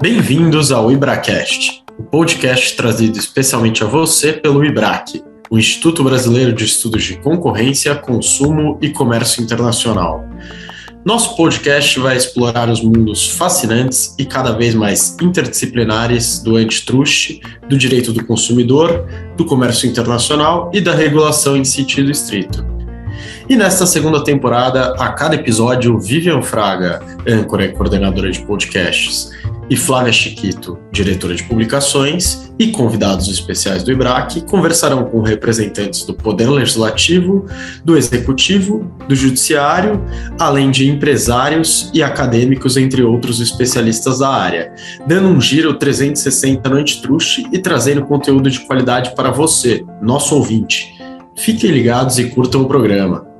Bem-vindos ao IBRAcast, o podcast trazido especialmente a você pelo IBRAC, o Instituto Brasileiro de Estudos de Concorrência, Consumo e Comércio Internacional. Nosso podcast vai explorar os mundos fascinantes e cada vez mais interdisciplinares do antitrust, do direito do consumidor, do comércio internacional e da regulação em sentido estrito. E nesta segunda temporada, a cada episódio, Vivian Fraga, âncora e coordenadora de podcasts, e Flávia Chiquito, diretora de publicações, e convidados especiais do IBRAC conversarão com representantes do Poder Legislativo, do Executivo, do Judiciário, além de empresários e acadêmicos, entre outros especialistas da área, dando um giro 360 no antitrust e trazendo conteúdo de qualidade para você, nosso ouvinte. Fiquem ligados e curtam o programa.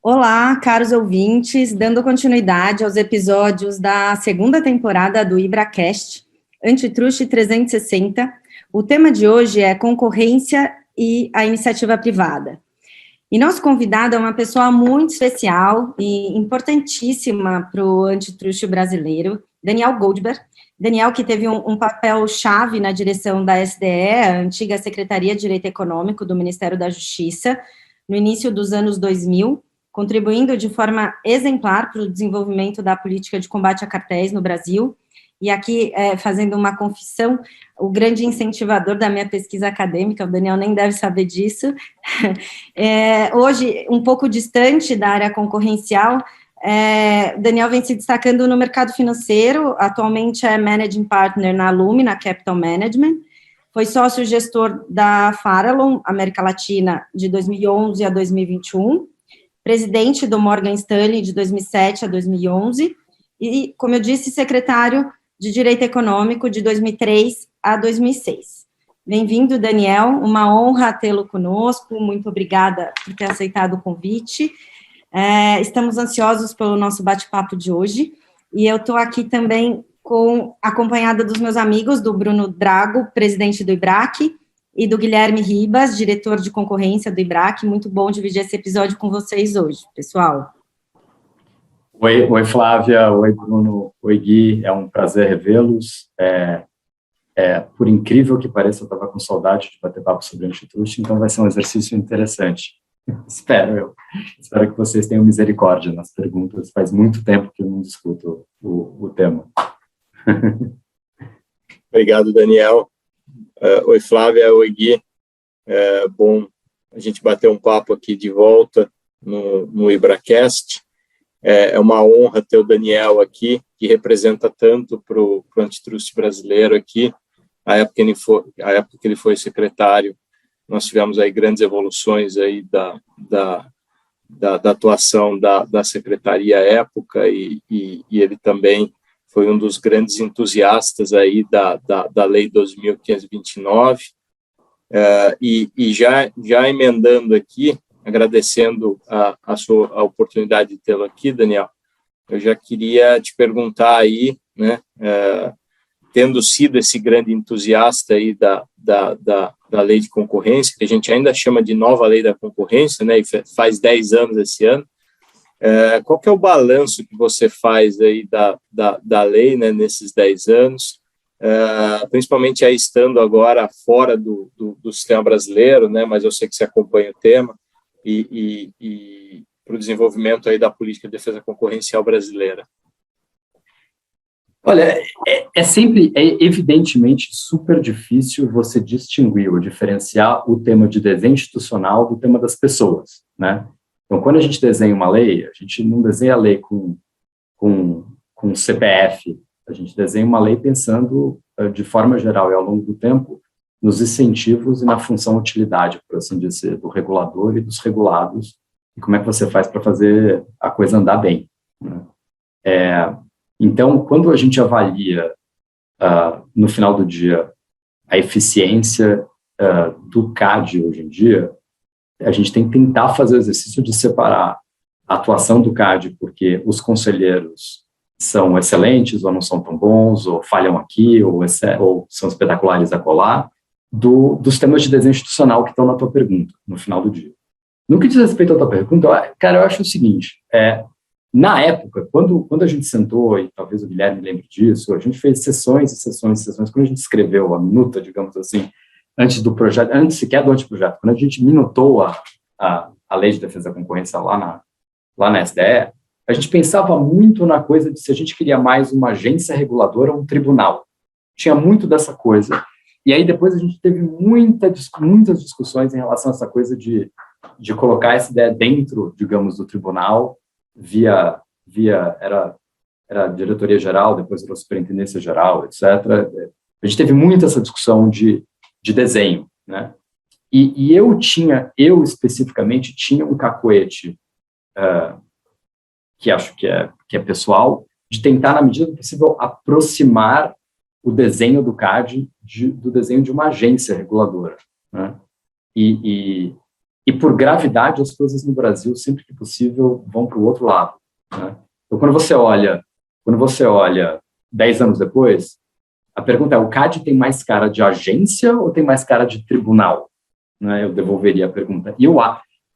Olá, caros ouvintes, dando continuidade aos episódios da segunda temporada do IBRAcast, Antitrust 360. O tema de hoje é concorrência e a iniciativa privada. E nosso convidado é uma pessoa muito especial e importantíssima para o antitrust brasileiro, Daniel Goldberg. Daniel, que teve um papel-chave na direção da SDE, a antiga Secretaria de Direito Econômico do Ministério da Justiça, no início dos anos 2000, contribuindo de forma exemplar para o desenvolvimento da política de combate a cartéis no Brasil, e aqui, fazendo uma confissão, o grande incentivador da minha pesquisa acadêmica, o Daniel nem deve saber disso, hoje, um pouco distante da área concorrencial, Daniel vem se destacando no mercado financeiro, atualmente é Managing Partner na Lumina Capital Management, foi sócio-gestor da Farallon, América Latina, de 2011 a 2021, presidente do Morgan Stanley de 2007 a 2011 e, como eu disse, secretário de Direito Econômico de 2003 a 2006. Bem-vindo, Daniel, uma honra tê-lo conosco, muito obrigada por ter aceitado o convite. Estamos ansiosos pelo nosso bate-papo de hoje e eu estou aqui também acompanhada dos meus amigos, do Bruno Drago, presidente do IBRAC, e do Guilherme Ribas, diretor de concorrência do IBRAC. Muito bom dividir esse episódio com vocês hoje, pessoal. Oi, Flávia. Oi, Bruno. Oi, Gui. É um prazer revê-los. Por incrível que pareça, eu estava com saudade de bater papo sobre antitrust, então vai ser um exercício interessante. Espero que vocês tenham misericórdia nas perguntas. Faz muito tempo que eu não discuto o tema. Obrigado, Daniel. Oi, Flávia, oi, Gui. Bom a gente bater um papo aqui de volta no IBRAcast. É uma honra ter o Daniel aqui, que representa tanto para o antitrust brasileiro aqui. A época que ele foi secretário, nós tivemos aí grandes evoluções aí da atuação da secretaria à época e ele também foi um dos grandes entusiastas aí da Lei 2.529, e já emendando aqui, agradecendo a oportunidade de tê-lo aqui, Daniel, eu já queria te perguntar aí, né, tendo sido esse grande entusiasta aí da Lei de Concorrência, que a gente ainda chama de nova Lei da Concorrência, né, e faz 10 anos esse ano, qual que é o balanço que você faz aí da lei, né, nesses 10 anos, principalmente aí estando agora fora do sistema brasileiro, né, mas eu sei que você acompanha o tema, e para o desenvolvimento aí da política de defesa concorrencial brasileira? Olha, evidentemente super difícil você distinguir ou diferenciar o tema de desenho institucional do tema das pessoas, né? Então, quando a gente desenha uma lei, a gente não desenha a lei com CPF, a gente desenha uma lei pensando, de forma geral e ao longo do tempo, nos incentivos e na função utilidade, por assim dizer, do regulador e dos regulados, e como é que você faz para fazer a coisa andar bem, né? Então, quando a gente avalia, no final do dia, a eficiência do CAD hoje em dia, a gente tem que tentar fazer o exercício de separar a atuação do CAD, porque os conselheiros são excelentes, ou não são tão bons, ou falham aqui, ou são espetaculares acolá, dos temas de desenho institucional que estão na tua pergunta, no final do dia. No que diz respeito à tua pergunta, cara, eu acho o seguinte, Na época, quando a gente sentou, e talvez o Guilherme lembre disso, a gente fez sessões e sessões e sessões, quando a gente escreveu a minuta, digamos assim, antes do projeto, antes sequer do anteprojeto, quando a gente minutou a Lei de Defesa da Concorrência lá na SDE, a gente pensava muito na coisa de se a gente queria mais uma agência reguladora ou um tribunal. Tinha muito dessa coisa. E aí depois a gente teve muitas discussões em relação a essa coisa de colocar essa ideia dentro, digamos, do tribunal, era a diretoria geral, depois era a superintendência geral, etc. A gente teve muito essa discussão de desenho, né? E eu especificamente tinha um cacoete que acho que é pessoal, de tentar, na medida do possível, aproximar o desenho do CAD do desenho de uma agência reguladora, né? E por gravidade, as coisas no Brasil, sempre que possível, vão para o outro lado, né? Então, quando você olha 10 anos depois, a pergunta é, o CAD tem mais cara de agência ou tem mais cara de tribunal? Né? Eu devolveria a pergunta. E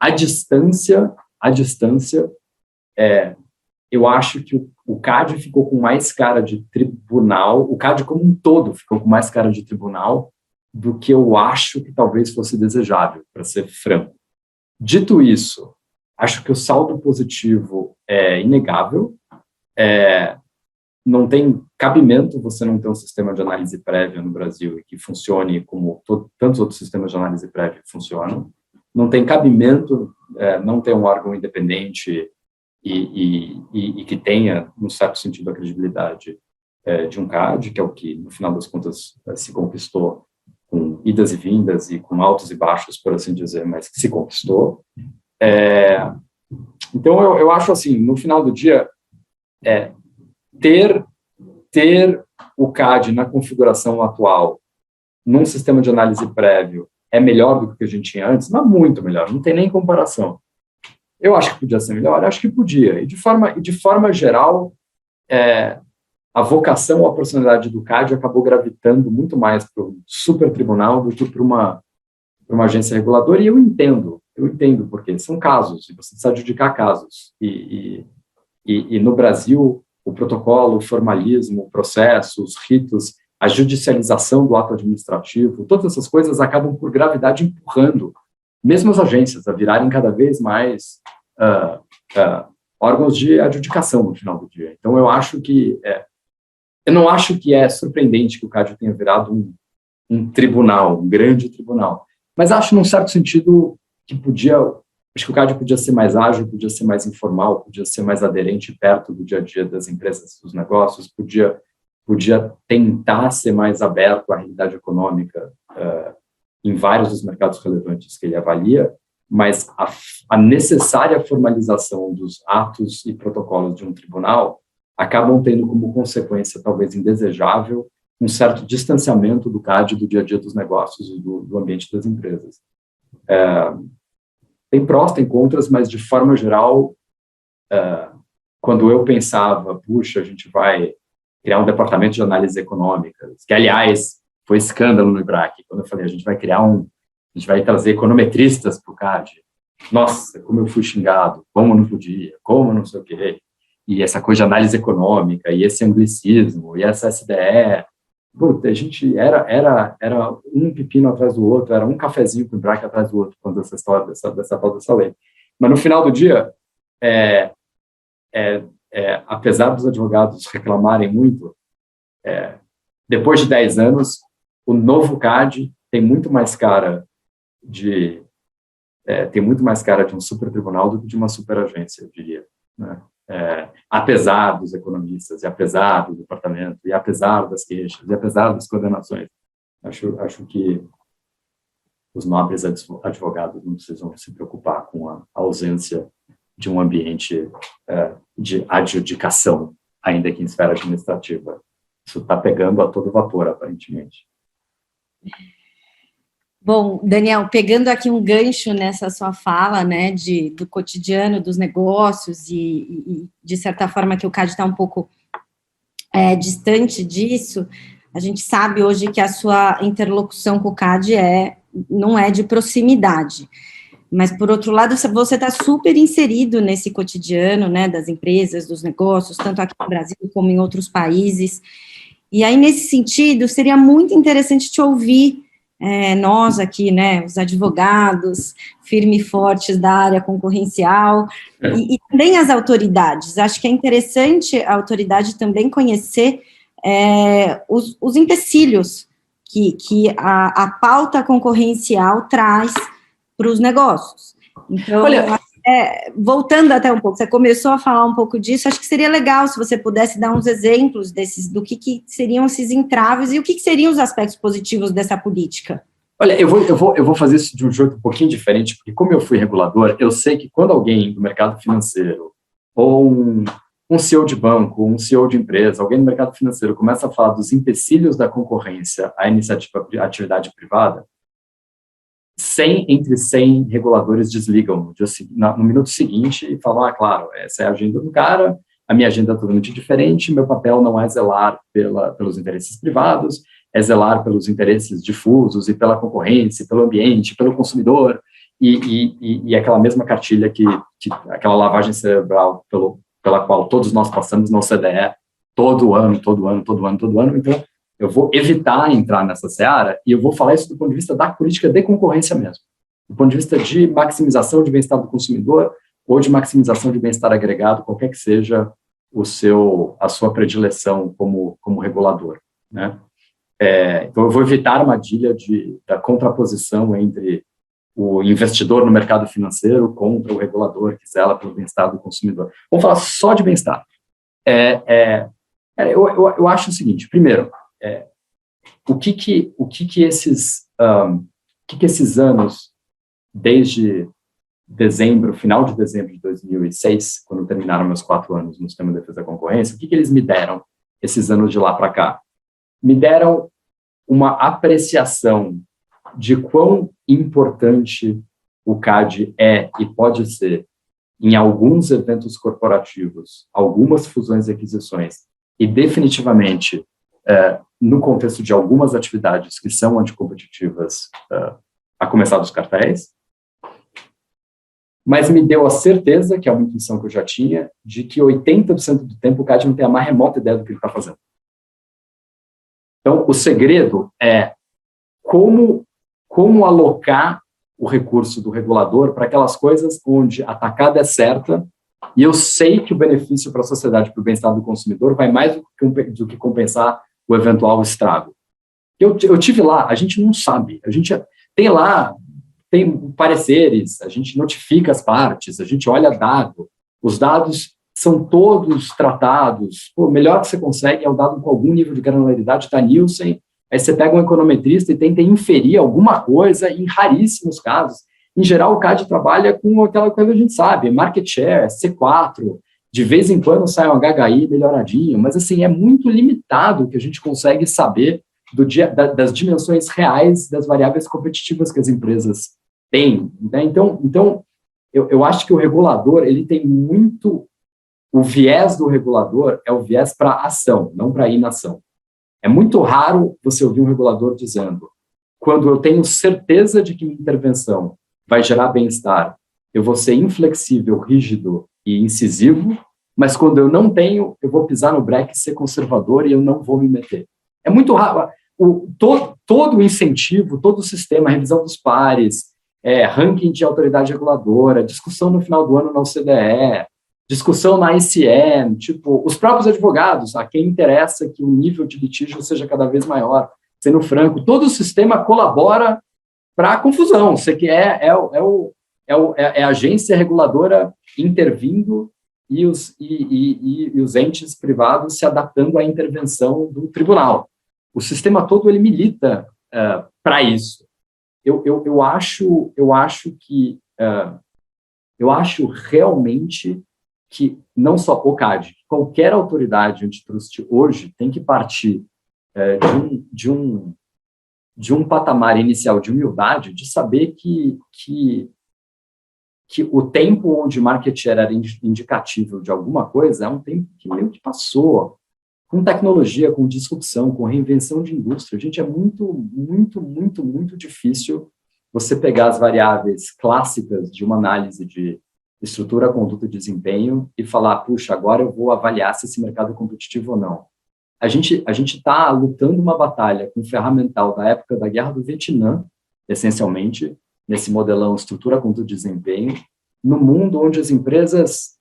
a distância, eu acho que o CAD ficou com mais cara de tribunal, o CAD como um todo ficou com mais cara de tribunal do que eu acho que talvez fosse desejável, para ser franco. Dito isso, acho que o saldo positivo é inegável, não tem cabimento você não ter um sistema de análise prévia no Brasil e que funcione como tantos outros sistemas de análise prévia funcionam, não tem cabimento não ter um órgão independente e que tenha, num certo sentido, a credibilidade de um CAD, que é o que, no final das contas, se conquistou com idas e vindas e com altos e baixos, por assim dizer, mas que se conquistou. Então, eu acho assim, no final do dia, ter o CAD na configuração atual, num sistema de análise prévio, é melhor do que a gente tinha antes? Não, muito melhor, não tem nem comparação. Eu acho que podia ser melhor? Acho que podia. E de forma geral, a vocação, a personalidade do CAD acabou gravitando muito mais para o supertribunal do que para uma agência reguladora, e eu entendo porque são casos, e você precisa adjudicar casos. E no Brasil, o protocolo, o formalismo, o processo, os ritos, a judicialização do ato administrativo, todas essas coisas acabam por gravidade empurrando mesmo as agências a virarem cada vez mais órgãos de adjudicação no final do dia. Então, eu não acho que é surpreendente que o CAD tenha virado um tribunal, um grande tribunal, mas acho, num certo sentido, acho que o CAD podia ser mais ágil, podia ser mais informal, podia ser mais aderente perto do dia a dia das empresas, dos negócios, podia tentar ser mais aberto à realidade econômica em vários dos mercados relevantes que ele avalia, mas a necessária formalização dos atos e protocolos de um tribunal acabam tendo como consequência, talvez indesejável, um certo distanciamento do CAD do dia a dia dos negócios e do ambiente das empresas. Tem prós, tem contras, mas, de forma geral, quando eu pensava, puxa, a gente vai criar um departamento de análise econômica, que, aliás, foi escândalo no IBRAC, quando eu falei, a gente vai trazer econometristas para o CAD. Nossa, como eu fui xingado, como não podia, como não sei o quê. E essa coisa de análise econômica, e esse anglicismo, e essa SDE. Puta, a gente era um pepino atrás do outro, era um cafezinho com o IBRAC atrás do outro, quando essa história dessa lei. Mas, no final do dia, apesar dos advogados reclamarem muito, depois de 10 anos, o novo CAD tem muito mais cara de um supertribunal do que de uma superagência, eu diria, né? Apesar dos economistas, e apesar do departamento, e apesar das queixas, e apesar das condenações, acho que os nobres advogados não precisam se preocupar com a ausência de um ambiente de adjudicação, ainda que em esfera administrativa. Isso está pegando a todo vapor, aparentemente. Bom, Daniel, pegando aqui um gancho nessa sua fala, né, do cotidiano dos negócios e de certa forma que o CAD está um pouco distante disso, a gente sabe hoje que a sua interlocução com o CAD não é de proximidade. mas, por outro lado, você está super inserido nesse cotidiano, né, das empresas, dos negócios, tanto aqui no Brasil como em outros países. E aí, nesse sentido, seria muito interessante te ouvir, nós aqui, né, os advogados firmes e fortes da área concorrencial, e também as autoridades. Acho que é interessante a autoridade também conhecer os empecilhos que a pauta concorrencial traz para os negócios. Então, olha, voltando até um pouco, você começou a falar um pouco disso, acho que seria legal se você pudesse dar uns exemplos do que seriam esses entraves e o que seriam os aspectos positivos dessa política. Olha, eu vou fazer isso de um jeito um pouquinho diferente, porque como eu fui regulador, eu sei que quando alguém do mercado financeiro, ou um CEO de banco, um CEO de empresa, alguém do mercado financeiro começa a falar dos empecilhos da concorrência à atividade privada, entre 100 reguladores desligam no minuto seguinte e falam, claro, essa é a agenda do cara, a minha agenda é totalmente diferente, meu papel não é zelar pelos interesses privados, é zelar pelos interesses difusos e pela concorrência, pelo ambiente, pelo consumidor, e aquela mesma cartilha aquela lavagem cerebral pela qual todos nós passamos na OCDE todo ano. Então, eu vou evitar entrar nessa seara e eu vou falar isso do ponto de vista da política de concorrência mesmo, do ponto de vista de maximização de bem-estar do consumidor ou de maximização de bem-estar agregado, qualquer que seja a sua predileção como regulador, né? Então, eu vou evitar a armadilha da contraposição entre o investidor no mercado financeiro contra o regulador que zela pelo bem-estar do consumidor. Vamos falar só de bem-estar. Eu acho o seguinte, primeiro, o que esses anos, desde final de dezembro de 2006, quando terminaram meus 4 anos no sistema de defesa da concorrência, o que eles me deram, esses anos de lá para cá? Me deram uma apreciação de quão importante o CAD é e pode ser em alguns eventos corporativos, algumas fusões e aquisições, e definitivamente no contexto de algumas atividades que são anticompetitivas, a começar dos cartéis, mas me deu a certeza, que é uma intuição que eu já tinha, de que 80% do tempo o CAD não tem a mais remota ideia do que ele está fazendo. Então, o segredo é como alocar o recurso do regulador para aquelas coisas onde a tacada é certa e eu sei que o benefício para a sociedade, para o bem-estar do consumidor, vai mais do que compensar o eventual estrago. Eu tive lá, a gente não sabe, a gente tem pareceres, a gente notifica as partes, a gente olha dado, os dados são todos tratados, o melhor que você consegue é o dado com algum nível de granularidade da Nielsen, aí você pega um econometrista e tenta inferir alguma coisa, em raríssimos casos. Em geral, o CAD trabalha com aquela coisa que a gente sabe, market share, C4, de vez em quando sai um HHI melhoradinho, mas assim, é muito limitado o que a gente consegue saber das dimensões reais das variáveis competitivas que as empresas têm, né? Então eu acho que o regulador, ele tem muito... O viés do regulador é o viés para ação, não para inação. É muito raro você ouvir um regulador dizendo, quando eu tenho certeza de que minha intervenção vai gerar bem-estar, eu vou ser inflexível, rígido e incisivo, mas quando eu não tenho, eu vou pisar no breque e ser conservador e eu não vou me meter. É muito raro. Todo o incentivo, todo o sistema, revisão dos pares, ranking de autoridade reguladora, discussão no final do ano na OCDE, discussão na ICM, os próprios advogados, a quem interessa que o nível de litígio seja cada vez maior, sendo franco, todo o sistema colabora para a confusão. Você que é a agência reguladora intervindo e os entes privados se adaptando à intervenção do tribunal. O sistema todo ele milita para isso. Eu acho realmente que não só o CAD, qualquer autoridade antitrust hoje tem que partir de um patamar inicial de humildade, de saber que o tempo onde market share era indicativo de alguma coisa é um tempo que meio que passou, com tecnologia, com disrupção, com reinvenção de indústria. Gente, é muito, muito, muito, muito difícil você pegar as variáveis clássicas de uma análise de estrutura, conduta e desempenho e falar, puxa, agora eu vou avaliar se esse mercado é competitivo ou não. A gente está lutando uma batalha com ferramental da época da Guerra do Vietnã, essencialmente, nesse modelão estrutura, conduta e desempenho, no mundo onde as empresas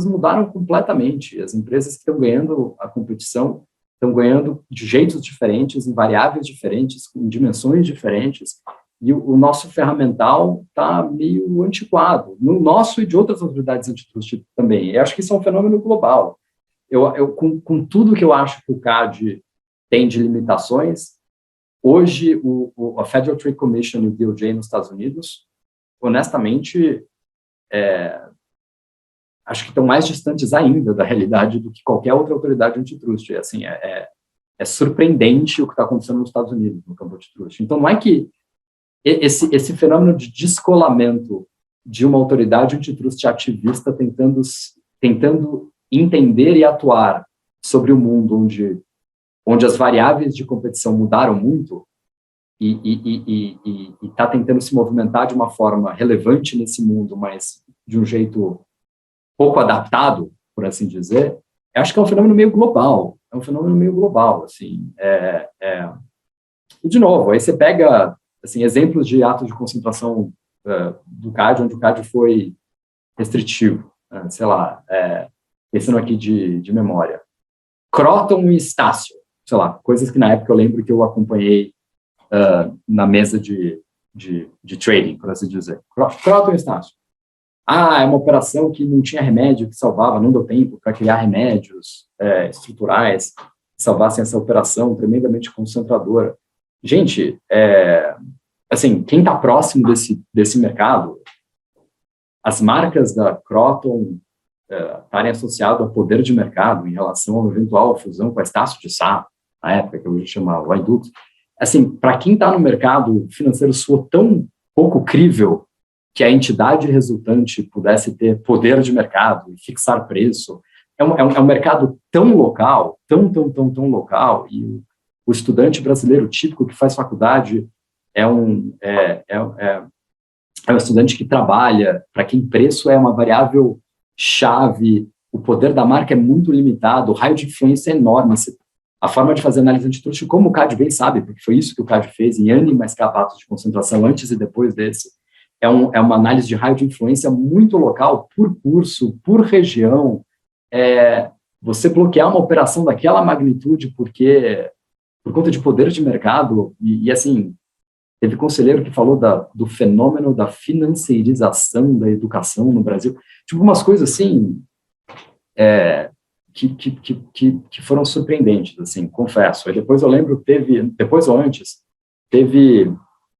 mudaram completamente. As empresas que estão ganhando a competição estão ganhando de jeitos diferentes, em variáveis diferentes, em dimensões diferentes, e o nosso ferramental está meio antiquado, no nosso e de outras autoridades antitrust também. Eu acho que isso é um fenômeno global. Com tudo que eu acho que o CAD tem de limitações, hoje a Federal Trade Commission e o DOJ nos Estados Unidos, honestamente, acho que estão mais distantes ainda da realidade do que qualquer outra autoridade antitrust. Assim, é surpreendente o que está acontecendo nos Estados Unidos, no campo antitrust. Então, não é que esse fenômeno de descolamento de uma autoridade antitrust ativista tentando entender e atuar sobre o mundo onde as variáveis de competição mudaram muito e está tentando se movimentar de uma forma relevante nesse mundo, mas de um jeito pouco adaptado, por assim dizer, eu acho que é um fenômeno meio global. Assim. E, de novo, aí você pega assim, exemplos de atos de concentração do CAD, onde o CAD foi restritivo, sei lá, pensando aqui de memória. Croton e Estácio, sei lá, coisas que na época eu lembro que eu acompanhei na mesa de trading, por assim dizer. Croton e Estácio. É uma operação que não tinha remédio que salvava, não deu tempo para criar remédios estruturais que salvassem essa operação tremendamente concentradora. Gente, assim, quem está próximo desse mercado, as marcas da Croton estarem associadas ao poder de mercado em relação a uma eventual fusão com a Estácio de Sá, na época que hoje chama Waidux, assim, para quem está no mercado financeiro soa tão pouco crível que a entidade resultante pudesse ter poder de mercado e fixar preço. É um mercado tão local, tão local, e o estudante brasileiro típico que faz faculdade é um estudante que trabalha, para quem preço é uma variável chave, o poder da marca é muito limitado, o raio de influência é enorme. A forma de fazer análise antitruste, como o CAD bem sabe, porque foi isso que o CAD fez em N mais K atos de concentração antes e depois desse, é uma análise de raio de influência muito local, por curso, por região. Você bloquear uma operação daquela magnitude por conta de poder de mercado, e assim, teve conselheiro que falou do fenômeno da financeirização da educação no Brasil, tipo umas coisas assim, que foram surpreendentes, assim, confesso. Aí depois eu lembro, depois ou antes, teve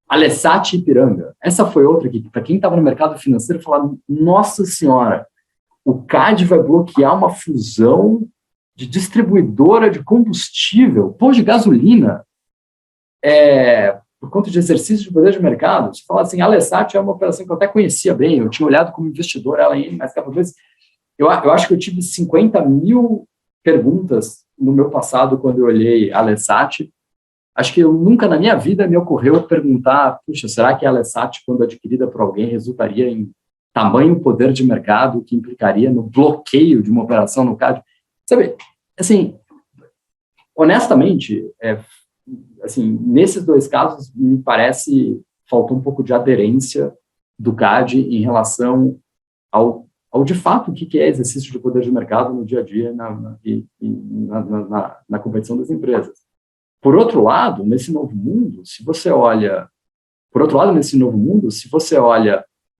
Alessat e Ipiranga. Essa foi outra que, para quem estava no mercado financeiro, falaram, nossa senhora, o CAD vai bloquear uma fusão de distribuidora de combustível, de gasolina, por conta de exercício de poder de mercado. Você fala assim, a Alessat é uma operação que eu até conhecia bem, eu tinha olhado como investidor ela em mais cada vez. Eu acho que eu tive 50 mil perguntas no meu passado quando eu olhei a Alessat. Acho que nunca na minha vida me ocorreu perguntar, puxa, será que a Alessat, quando adquirida por alguém, resultaria em tamanho poder de mercado que implicaria no bloqueio de uma operação no CAD? Sabe, assim, honestamente, assim, nesses dois casos, me parece faltou um pouco de aderência do CAD em relação ao de fato o que é exercício de poder de mercado no dia a dia na competição das empresas. Por outro lado, nesse novo mundo, se você olha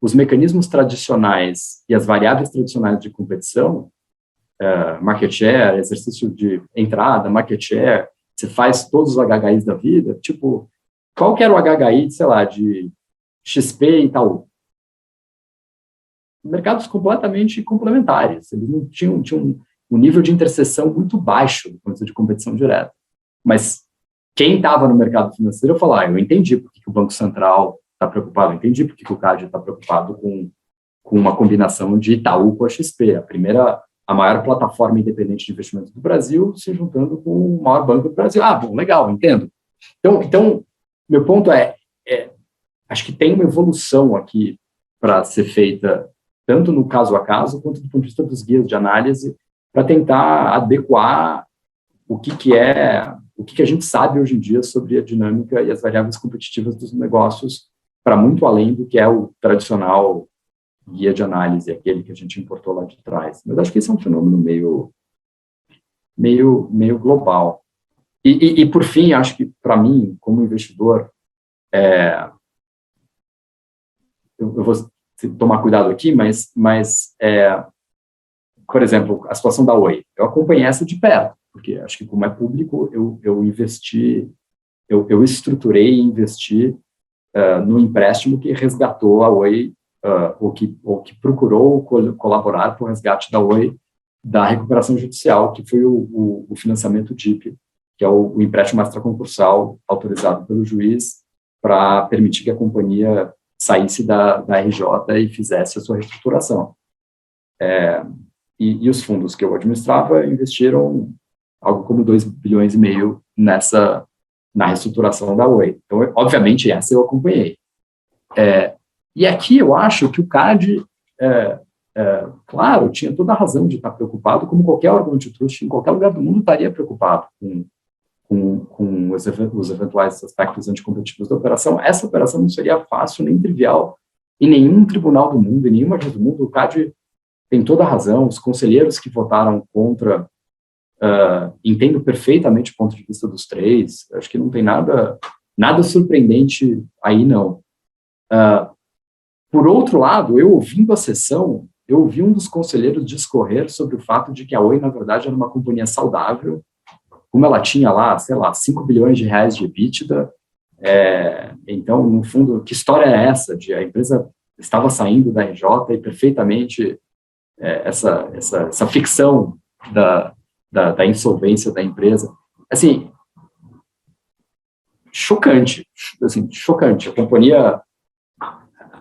os mecanismos tradicionais e as variáveis tradicionais de competição, market share, exercício de entrada, market share, você faz todos os HHIs da vida, tipo, qual que era o HHI, sei lá, de XP e tal? Mercados completamente complementares, eles não tinham um nível de interseção muito baixo do ponto de vista de competição direta. Mas quem estava no mercado financeiro, eu falava, eu entendi por que o Banco Central está preocupado, eu entendi por que o CAD está preocupado com uma combinação de Itaú com a XP, a maior plataforma independente de investimentos do Brasil, se juntando com o maior banco do Brasil. Bom, legal, entendo. Então meu ponto acho que tem uma evolução aqui para ser feita, tanto no caso a caso, quanto do ponto de vista dos guias de análise, para tentar adequar o que a gente sabe hoje em dia sobre a dinâmica e as variáveis competitivas dos negócios, para muito além do que é o tradicional guia de análise, aquele que a gente importou lá de trás. Mas acho que esse é um fenômeno meio global. E por fim, acho que, para mim, como investidor, eu vou tomar cuidado aqui, mas por exemplo, a situação da Oi, eu acompanhei essa de perto, porque acho que, como é público, eu investi, eu estruturei e investi no empréstimo que resgatou a Oi, ou que procurou colaborar com o resgate da Oi da recuperação judicial, que foi o financiamento DIP, que é o empréstimo extraconcursal autorizado pelo juiz para permitir que a companhia saísse da RJ e fizesse a sua reestruturação. E os fundos que eu administrava investiram algo como 2,5 bilhões na reestruturação da Oi. Então, obviamente, essa eu acompanhei. E aqui eu acho que o CAD, claro, tinha toda a razão de estar preocupado, como qualquer órgão antitrust em qualquer lugar do mundo estaria preocupado com os eventuais aspectos anticompetitivos da operação. Essa operação não seria fácil nem trivial em nenhum tribunal do mundo, em nenhuma justiça do mundo. O CAD tem toda a razão, os conselheiros que votaram contra, entendo perfeitamente o ponto de vista dos três, acho que não tem nada surpreendente aí, não. Por outro lado, eu ouvindo a sessão, eu ouvi um dos conselheiros discorrer sobre o fato de que a Oi, na verdade, era uma companhia saudável, como ela tinha lá, sei lá, 5 bilhões de reais de EBITDA. Então, no fundo, que história é essa? De a empresa estava saindo da RJ e perfeitamente essa ficção da insolvência da empresa. Assim, chocante. A companhia,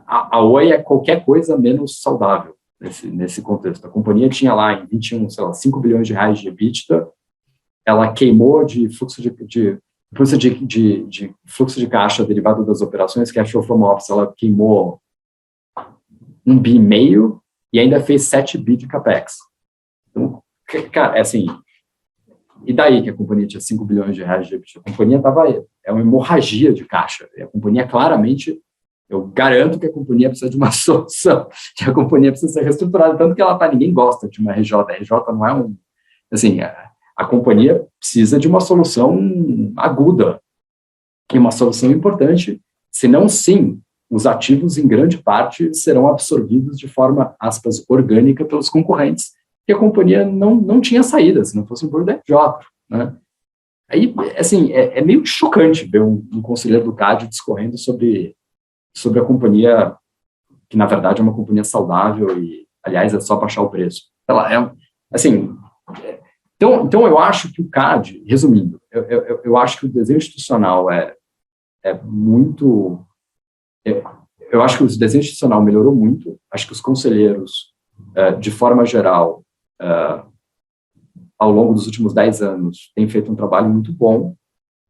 a Oi é qualquer coisa menos saudável nesse contexto. A companhia tinha lá em 21, sei lá, 5 bilhões de reais de EBITDA, ela queimou de fluxo de caixa derivado das operações, cash flow from ops, ela queimou 1,5 bi e ainda fez 7 bi de capex. Então, cara, assim, e daí que a companhia tinha 5 bilhões de reais de EBITDA? A companhia é uma hemorragia de caixa. A companhia claramente, eu garanto que a companhia precisa de uma solução, que a companhia precisa ser reestruturada, tanto que ninguém gosta de uma RJ. A RJ não é assim, a companhia precisa de uma solução aguda e uma solução importante, senão, sim, os ativos, em grande parte, serão absorvidos de forma, aspas, orgânica pelos concorrentes, que a companhia não tinha saída, se não fosse por RJ, né? Aí, assim, é meio chocante ver um conselheiro do CAD discorrendo sobre a companhia, que, na verdade, é uma companhia saudável e, aliás, é só baixar o preço. Então, eu acho que o CAD, resumindo, eu acho que o desenho institucional é muito... Eu acho que o desenho institucional melhorou muito, acho que os conselheiros, de forma geral, ao longo dos últimos 10 anos, têm feito um trabalho muito bom,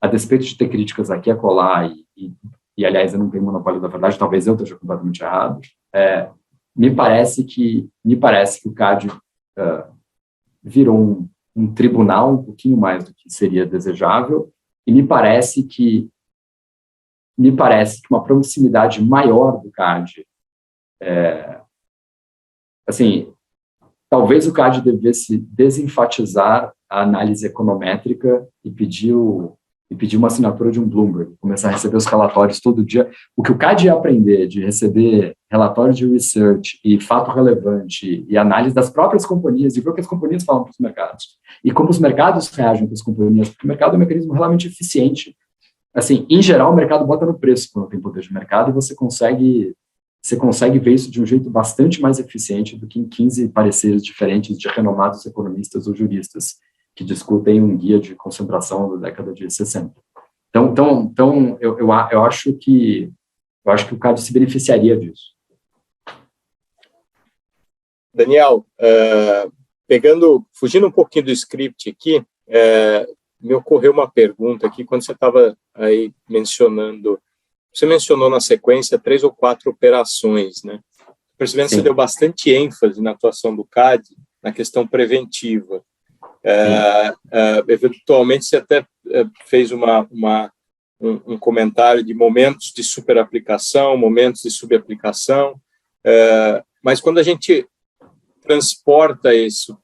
a despeito de ter críticas aqui e acolá, e aliás, eu não tenho monopólio da verdade, talvez eu esteja completamente errado, me parece que o CAD virou um tribunal um pouquinho mais do que seria desejável, e me parece que uma proximidade maior do CAD, talvez o CAD devesse desenfatizar a análise econométrica e pedir uma assinatura de um Bloomberg, começar a receber os relatórios todo dia. O que o CAD ia aprender de receber relatórios de research e fato relevante e análise das próprias companhias e ver o que as companhias falam para os mercados e como os mercados reagem para as companhias, porque o mercado é um mecanismo realmente eficiente. Assim, em geral, o mercado bota no preço quando tem poder de mercado e você consegue ver isso de um jeito bastante mais eficiente do que em 15 pareceres diferentes de renomados economistas ou juristas que discutem um guia de concentração da década de 60. Então eu acho que o CAD se beneficiaria disso. Daniel, fugindo um pouquinho do script aqui, me ocorreu uma pergunta aqui, quando você estava aí mencionando você mencionou na sequência 3 ou 4 operações, né? Percebendo que você deu bastante ênfase na atuação do CAD na questão preventiva. Eventualmente, você até fez um comentário de momentos de superaplicação, momentos de subaplicação, mas quando a gente transporta isso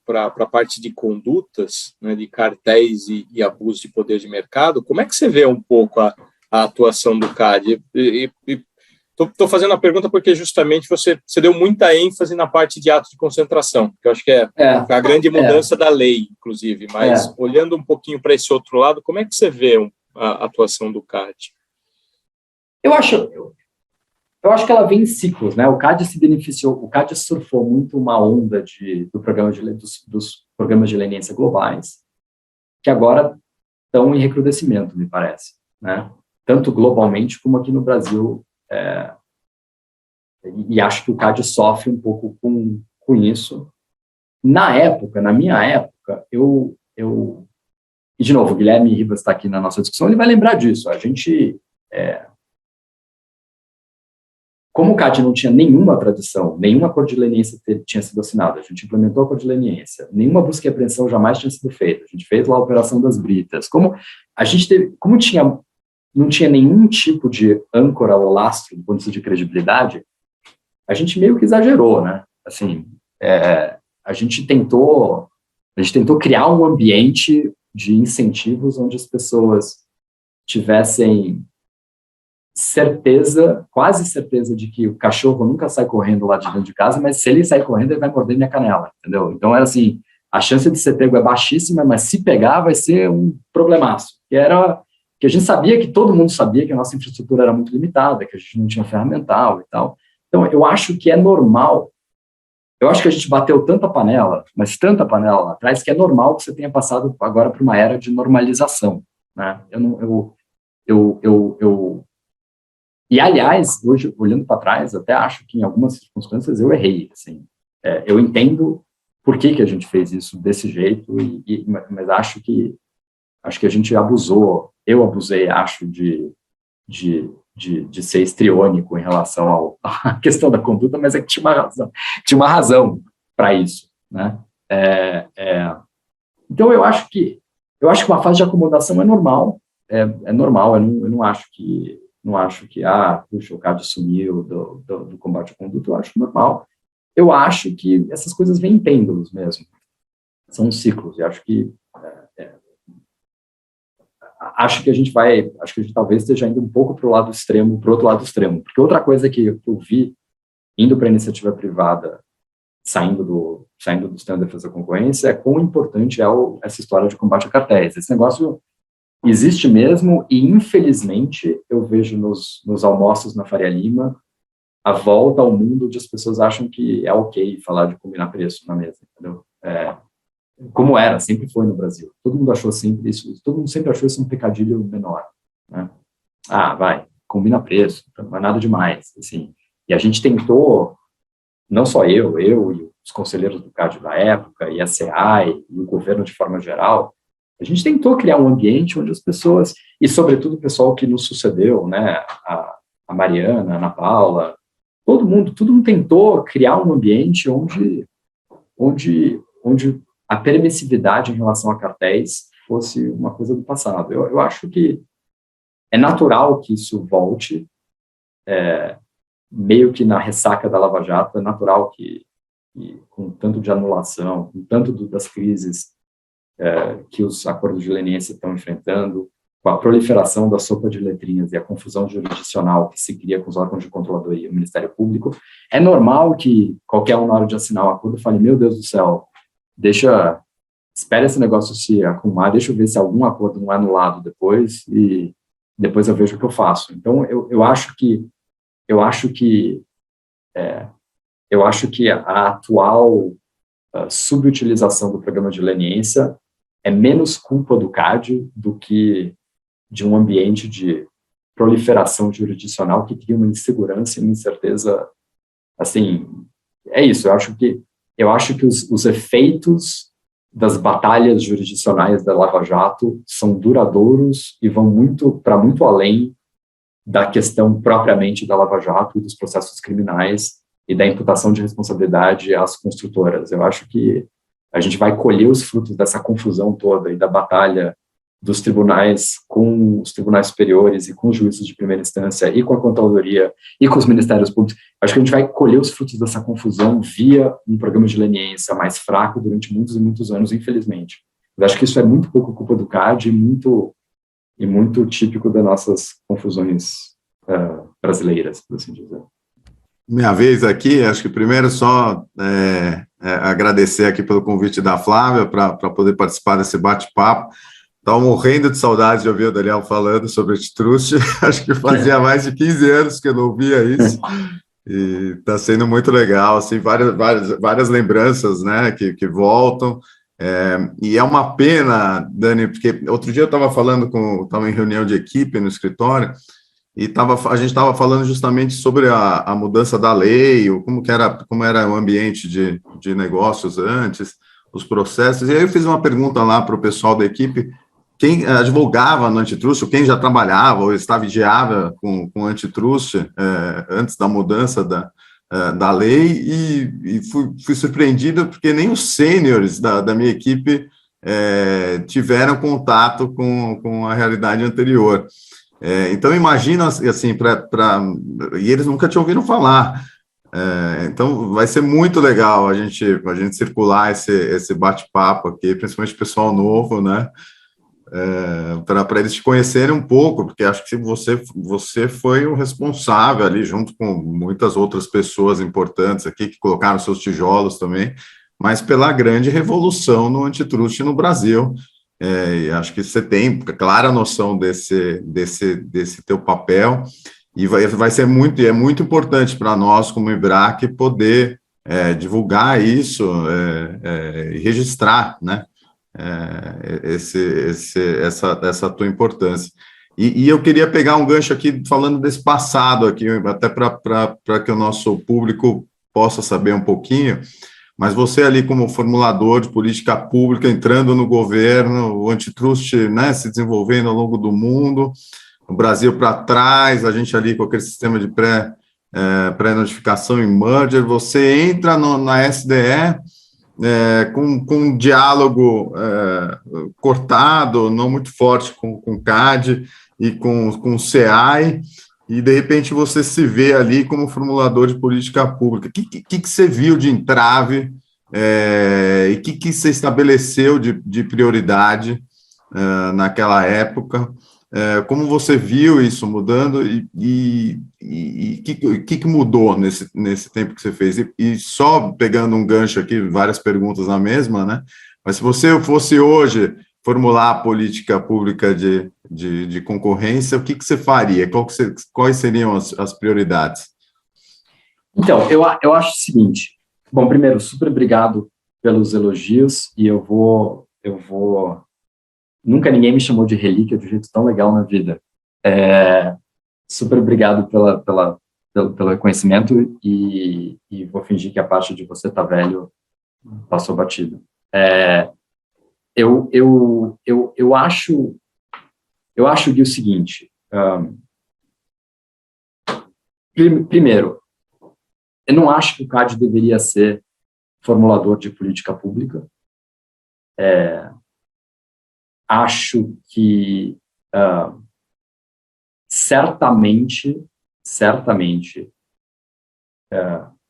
para a parte de condutas, né, de cartéis e abuso de poder de mercado, como é que você vê um pouco a atuação do CAD? Estou fazendo a pergunta porque justamente você deu muita ênfase na parte de ato de concentração, que eu acho que é a grande mudança da lei, inclusive, mas olhando um pouquinho para esse outro lado, como é que você vê a atuação do CAD? Eu acho que ela vem em ciclos, né? O CAD se beneficiou, o CAD surfou muito uma onda dos programas de leniência globais, que agora estão em recrudescimento, me parece, né? Tanto globalmente como aqui no Brasil. E acho que o CAD sofre um pouco com isso. Na minha época, e de novo, o Guilherme Ribas está aqui na nossa discussão, ele vai lembrar disso. A gente, como o CAD não tinha nenhuma tradição, nenhuma acordo de leniência tinha sido assinado, a gente implementou a acordo de leniência, nenhuma busca e apreensão jamais tinha sido feita, a gente fez lá a operação das britas. Não tinha nenhum tipo de âncora ou lastro do ponto de vista de credibilidade, a gente meio que exagerou, né? Assim, a gente tentou criar um ambiente de incentivos onde as pessoas tivessem quase certeza de que o cachorro nunca sai correndo lá de dentro de casa, mas se ele sair correndo, ele vai morder minha canela, entendeu? Então, era assim, a chance de ser pego é baixíssima, mas se pegar, vai ser um problemaço. Que a gente sabia, que todo mundo sabia que a nossa infraestrutura era muito limitada, que a gente não tinha ferramental e tal. Então, eu acho que é normal. Eu acho que a gente bateu tanta panela lá atrás, que é normal que você tenha passado agora para uma era de normalização, né? E, aliás, hoje, olhando para trás, até acho que em algumas circunstâncias eu errei, assim. Eu entendo por que a gente fez isso desse jeito, mas acho que a gente abusou. Eu abusei, acho, de ser histriônico em relação à questão da conduta, mas é que tinha uma razão para isso, né? Então, eu acho que uma fase de acomodação é normal, é normal. Eu não acho que puxa, o CAD sumiu do combate à conduta. Eu acho normal. Eu acho que essas coisas vêm em pêndulos mesmo, são ciclos, e acho que acho que a gente talvez esteja indo um pouco para o outro lado extremo, porque outra coisa que eu vi, indo para a iniciativa privada, saindo do sistema de defesa da concorrência, é quão importante é essa história de combate a cartéis. Esse negócio existe mesmo, e infelizmente eu vejo nos almoços na Faria Lima a volta ao mundo onde as pessoas acham que é ok falar de combinar preço na mesa, entendeu? Como sempre foi no Brasil. Todo mundo sempre achou isso um pecadilho menor, né? Vai, combina preço, não é nada demais, assim. E a gente tentou, não só eu e os conselheiros do CAD da época, e a SEAI, e o governo de forma geral, a gente tentou criar um ambiente onde as pessoas, e sobretudo o pessoal que nos sucedeu, né, a Mariana, a Ana Paula, todo mundo tentou criar um ambiente onde a permissividade em relação a cartéis fosse uma coisa do passado. Eu acho que é natural que isso volte, meio que na ressaca da Lava Jato, é natural que com tanto de anulação, com tanto das crises que os acordos de leniência estão enfrentando, com a proliferação da sopa de letrinhas e a confusão jurisdicional que se cria com os órgãos de controladoria e o Ministério Público, é normal que qualquer um, na hora de assinar o acordo, fale, meu Deus do céu, espera esse negócio se acumular, deixa eu ver se algum acordo não é anulado depois, e depois eu vejo o que eu faço. Então, eu acho que a atual subutilização do programa de leniência é menos culpa do CAD do que de um ambiente de proliferação jurisdicional que cria uma insegurança e uma incerteza. Assim, é isso. Eu acho que os efeitos das batalhas jurisdicionais da Lava Jato são duradouros e vão para muito além da questão propriamente da Lava Jato e dos processos criminais e da imputação de responsabilidade às construtoras. Eu acho que a gente vai colher os frutos dessa confusão toda e da batalha dos tribunais com os tribunais superiores e com os juízes de primeira instância e com a controladoria e com os ministérios públicos. Acho que a gente vai colher os frutos dessa confusão via um programa de leniência mais fraco durante muitos e muitos anos, infelizmente. Eu acho que isso é muito pouco culpa do CAD e muito típico das nossas confusões brasileiras, por assim dizer. Minha vez aqui, acho que primeiro só agradecer aqui pelo convite da Flávia para poder participar desse bate-papo. Estava morrendo de saudade de ouvir o Daniel falando sobre antitrust. Acho que fazia mais de 15 anos que eu não ouvia isso. E está sendo muito legal, assim, várias lembranças, né, que voltam. E é uma pena, Dani, porque outro dia eu estava em reunião de equipe no escritório, e a gente estava falando justamente sobre a mudança da lei, como era o ambiente de negócios antes, os processos, e aí eu fiz uma pergunta lá para o pessoal da equipe, quem advogava no antitrust, ou quem já trabalhava ou estagiava com antitrust antes da mudança da lei, e fui surpreendido porque nem os sêniores da minha equipe tiveram contato com a realidade anterior. Então, imagina, assim, e eles nunca tinham ouvido falar. Então, vai ser muito legal a gente circular esse bate-papo aqui, principalmente o pessoal novo, né? Para eles te conhecerem um pouco, porque acho que você foi o responsável ali, junto com muitas outras pessoas importantes aqui, que colocaram seus tijolos também, mas pela grande revolução no antitrust no Brasil. E acho que você tem clara noção desse teu papel, e vai ser é muito importante para nós, como IBRAC, poder divulgar isso e registrar, né, essa tua importância. E eu queria pegar um gancho aqui, falando desse passado aqui, até para que o nosso público possa saber um pouquinho. Mas você ali como formulador de política pública, entrando no governo, o antitrust, né, se desenvolvendo ao longo do mundo, o Brasil para trás, a gente ali com aquele sistema de pré-notificação e merger, você entra na SDE com um diálogo cortado, não muito forte com o CAD e com o CEAI, e, de repente, você se vê ali como formulador de política pública. O que você viu de entrave e o que você estabeleceu de prioridade naquela época? Como você viu isso mudando e o que mudou nesse tempo que você fez? E só pegando um gancho aqui, várias perguntas na mesma, né? Mas se você fosse hoje formular a política pública de concorrência, o que você faria? Quais seriam as prioridades? Então, eu acho o seguinte. Bom, primeiro, super obrigado pelos elogios, e eu vou... Nunca ninguém me chamou de relíquia de um jeito tão legal na vida. Super obrigado pelo reconhecimento, e vou fingir que a parte de você tá velho passou batido. Eu acho que o seguinte, primeiro, eu não acho que o CAD deveria ser formulador de política pública. Acho que certamente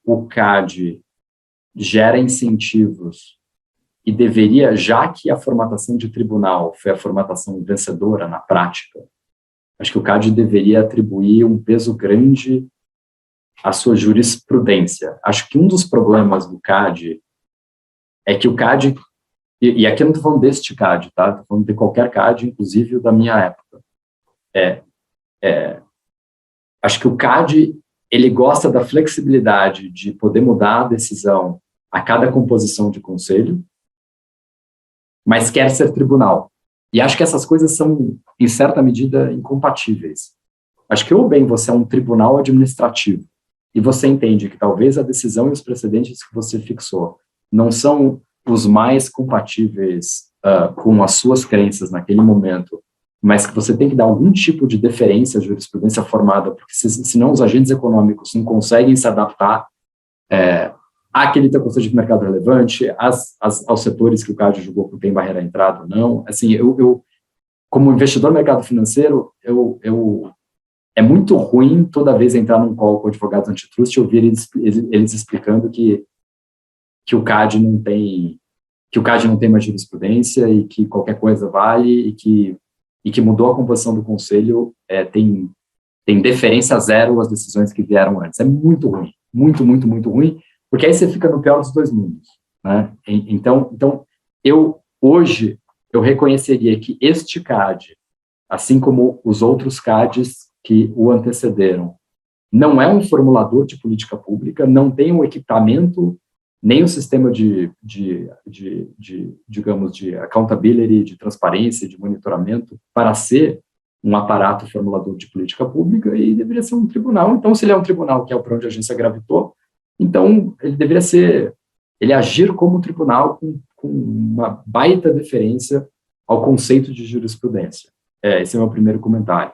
o CAD gera incentivos e deveria, já que a formatação de tribunal foi a formatação vencedora na prática, acho que o CAD deveria atribuir um peso grande à sua jurisprudência. Acho que um dos problemas do CAD é que o CAD, e aqui eu não estou falando deste CAD, tá? Estou falando de qualquer CAD, inclusive o da minha época. Acho que o CAD, ele gosta da flexibilidade de poder mudar a decisão a cada composição de conselho, mas quer ser tribunal. E acho que essas coisas são, em certa medida, incompatíveis. Acho que ou bem você é um tribunal administrativo e você entende que talvez a decisão e os precedentes que você fixou não são os mais compatíveis com as suas crenças naquele momento mas que você tem que dar algum tipo de deferência à jurisprudência formada, porque senão os agentes econômicos não conseguem se adaptar àquele conceito de mercado relevante, aos setores que o CAD julgou que tem barreira à entrada ou não. Assim, eu como investidor no mercado financeiro, é muito ruim toda vez entrar num call com advogados antitrust e ouvir eles explicando que o CAD não tem mais jurisprudência e que qualquer coisa vale e que mudou a composição do conselho, tem deferência zero às decisões que vieram antes. É muito ruim, muito, muito, muito ruim, porque aí você fica no pior dos dois mundos, né? Então hoje, eu reconheceria que este CAD, assim como os outros CADs que o antecederam, não é um formulador de política pública, não tem um equipamento, nem um sistema digamos, de accountability, de transparência, de monitoramento, para ser um aparato formulador de política pública, e deveria ser um tribunal. Então, se ele é um tribunal, que é para onde a agência gravitou, então ele deveria agir como um tribunal com uma baita deferência ao conceito de jurisprudência. Esse é o meu primeiro comentário.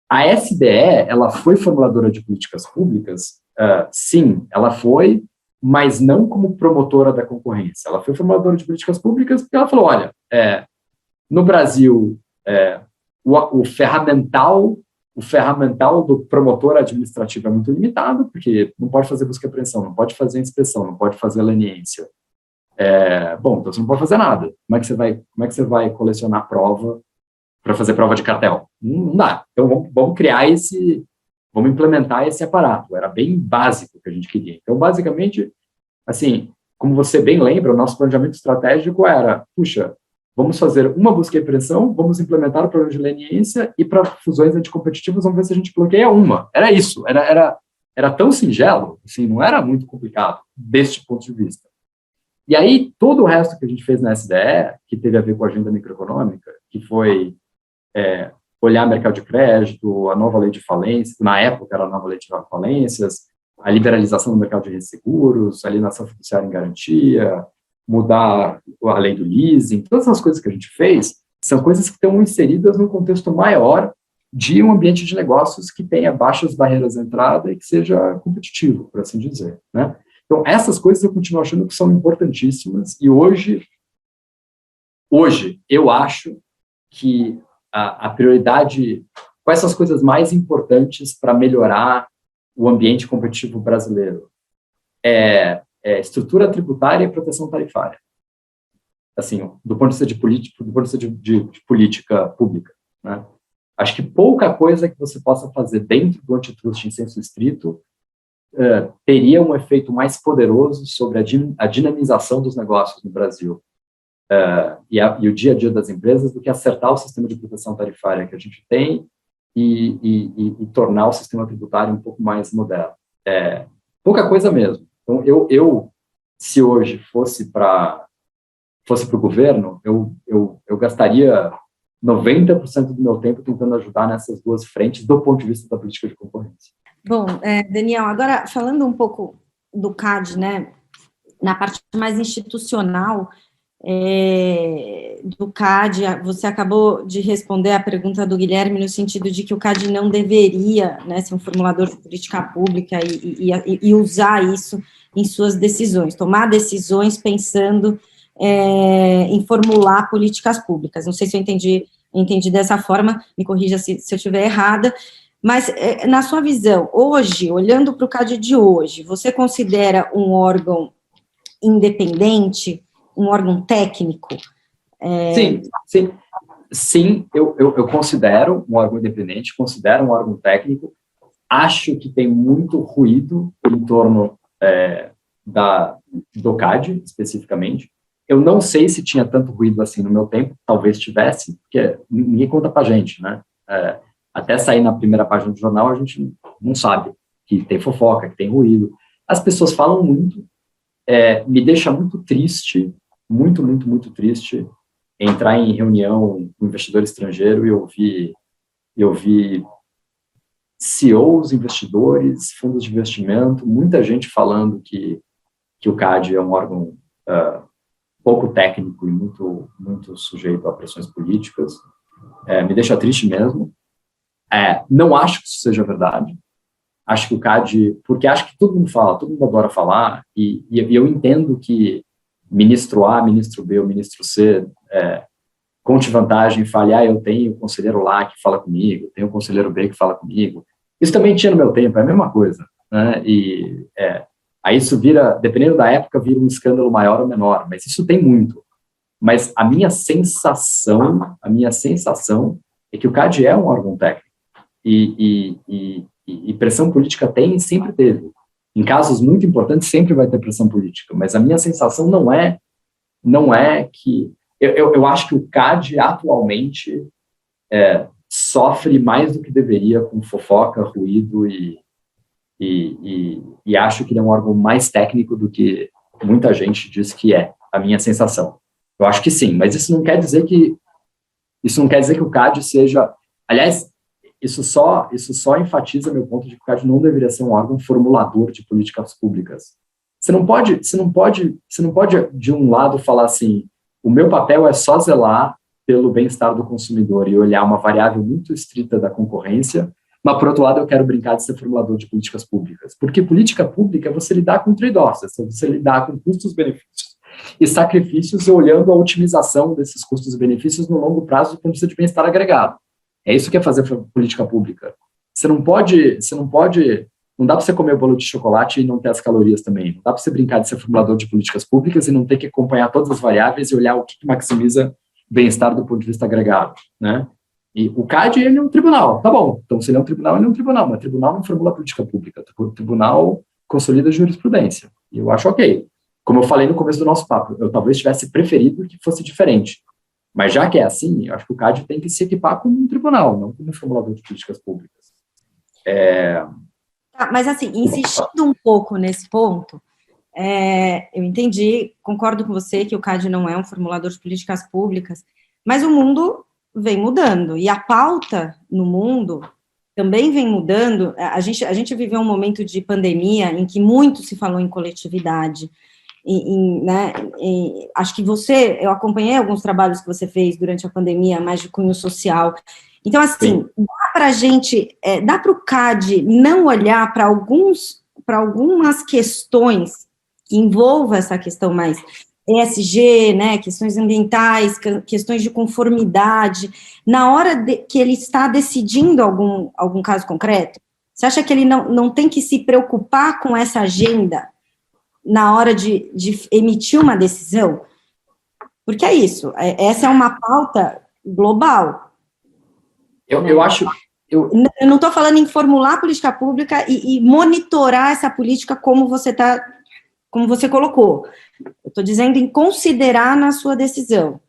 A SDE, ela foi formuladora de políticas públicas? Sim, ela foi, mas não como promotora da concorrência. Ela foi formuladora de políticas públicas porque ela falou, olha, no Brasil, o ferramental do promotor administrativo é muito limitado, porque não pode fazer busca e apreensão, não pode fazer inspeção, não pode fazer leniência. Bom, então você não pode fazer nada. Como é que você vai colecionar prova para fazer prova de cartel? Não dá. Então vamos implementar esse aparato. Era bem básico o que a gente queria. Então, basicamente, assim, como você bem lembra, o nosso planejamento estratégico era, puxa, vamos fazer uma busca e apreensão, vamos implementar o programa de leniência e para fusões anticompetitivas vamos ver se a gente bloqueia uma. Era isso. Era tão singelo, assim, não era muito complicado deste ponto de vista. E aí, todo o resto que a gente fez na SDE, que teve a ver com a agenda microeconômica, que foi olhar mercado de crédito, a nova lei de falência, na época era a nova lei de falências, a liberalização do mercado de resseguros, a alienação fiduciária em garantia, mudar a lei do leasing, todas essas coisas que a gente fez são coisas que estão inseridas num contexto maior de um ambiente de negócios que tenha baixas barreiras de entrada e que seja competitivo, por assim dizer, né? Então, essas coisas eu continuo achando que são importantíssimas e hoje eu acho que a prioridade, quais são as coisas mais importantes para melhorar o ambiente competitivo brasileiro? Estrutura tributária e proteção tarifária. Assim, do ponto de vista de política, do ponto de vista de política pública, né? Acho que pouca coisa que você possa fazer dentro do antitrust em senso estrito teria um efeito mais poderoso sobre a dinamização dos negócios no Brasil e o dia a dia das empresas do que acertar o sistema de proteção tarifária que a gente tem e tornar o sistema tributário um pouco mais moderno. Pouca coisa mesmo. Então, eu se hoje fosse para o governo, eu gastaria 90% do meu tempo tentando ajudar nessas duas frentes do ponto de vista da política de concorrência. Bom, Daniel, agora falando um pouco do CAD, né, na parte mais institucional do CAD, você acabou de responder a pergunta do Guilherme no sentido de que o CAD não deveria, né, ser um formulador de política pública e usar isso em suas decisões, tomar decisões pensando em formular políticas públicas. Não sei se eu entendi dessa forma, me corrija se eu estiver errada, mas na sua visão, hoje, olhando para o CAD de hoje, você considera um órgão independente, um órgão técnico? Sim, eu considero um órgão independente, considero um órgão técnico, acho que tem muito ruído em torno do CAD, especificamente. Eu não sei se tinha tanto ruído assim no meu tempo, talvez tivesse, porque ninguém conta pra gente, né? Até sair na primeira página do jornal, a gente não sabe que tem fofoca, que tem ruído. As pessoas falam muito, me deixa muito triste, muito, muito, muito triste, entrar em reunião com investidor estrangeiro e ouvir CEOs, investidores, fundos de investimento, muita gente falando que o CAD é um órgão pouco técnico e muito sujeito a pressões políticas. Me deixa triste mesmo. Não acho que isso seja verdade. Acho que o CAD, porque acho que todo mundo fala, todo mundo adora falar, e eu entendo que ministro A, ministro B ou ministro C conte vantagem e fale, eu tenho o conselheiro lá que fala comigo, tenho o conselheiro B que fala comigo. Isso também tinha no meu tempo, é a mesma coisa, né? Aí isso vira, dependendo da época, vira um escândalo maior ou menor, mas isso tem muito. Mas a minha sensação é que o CAD é um órgão técnico, e pressão política tem e sempre teve. Em casos muito importantes, sempre vai ter pressão política, mas a minha sensação não é que... Eu acho que o CAD, atualmente, sofre mais do que deveria com fofoca, ruído, e acho que ele é um órgão mais técnico do que muita gente diz que é, a minha sensação. Eu acho que sim, mas isso não quer dizer que o CAD seja... Aliás, isso só enfatiza meu ponto de que o CAD não deveria ser um órgão formulador de políticas públicas. Você não pode, de um lado, falar assim, o meu papel é só zelar pelo bem-estar do consumidor e olhar uma variável muito estrita da concorrência, mas, por outro lado, eu quero brincar de ser formulador de políticas públicas. Porque política pública é você lidar com trade-offs, é você lidar com custos, benefícios e sacrifícios, olhando a otimização desses custos e benefícios no longo prazo do ponto de vista de bem-estar agregado. É isso que é fazer política pública. Não dá para você comer o bolo de chocolate e não ter as calorias também. Não dá para você brincar de ser formulador de políticas públicas e não ter que acompanhar todas as variáveis e olhar o que maximiza bem-estar do ponto de vista agregado, né? E o CAD, ele é um tribunal, tá bom. Então, se ele é um tribunal, ele é um tribunal, mas tribunal não formula política pública. O tribunal consolida jurisprudência. E eu acho ok. Como eu falei no começo do nosso papo, eu talvez tivesse preferido que fosse diferente. Mas já que é assim, eu acho que o CAD tem que se equipar como um tribunal, não como um formulador de políticas públicas. Mas, assim, insistindo um pouco nesse ponto, eu entendi, concordo com você que o CAD não é um formulador de políticas públicas, mas o mundo vem mudando, e a pauta no mundo também vem mudando. A gente viveu um momento de pandemia em que muito se falou em coletividade, né, acho que eu acompanhei alguns trabalhos que você fez durante a pandemia, mais de cunho social. Então, assim, dá para o CAD não olhar para algumas questões que envolvam essa questão mais ESG, né, questões ambientais, questões de conformidade, na hora que ele está decidindo algum caso concreto? Você acha que ele não tem que se preocupar com essa agenda na hora de emitir uma decisão? Porque é isso, essa é uma pauta global. Eu acho... Eu não estou falando em formular política pública e monitorar essa política como você colocou. Eu estou dizendo em considerar na sua decisão.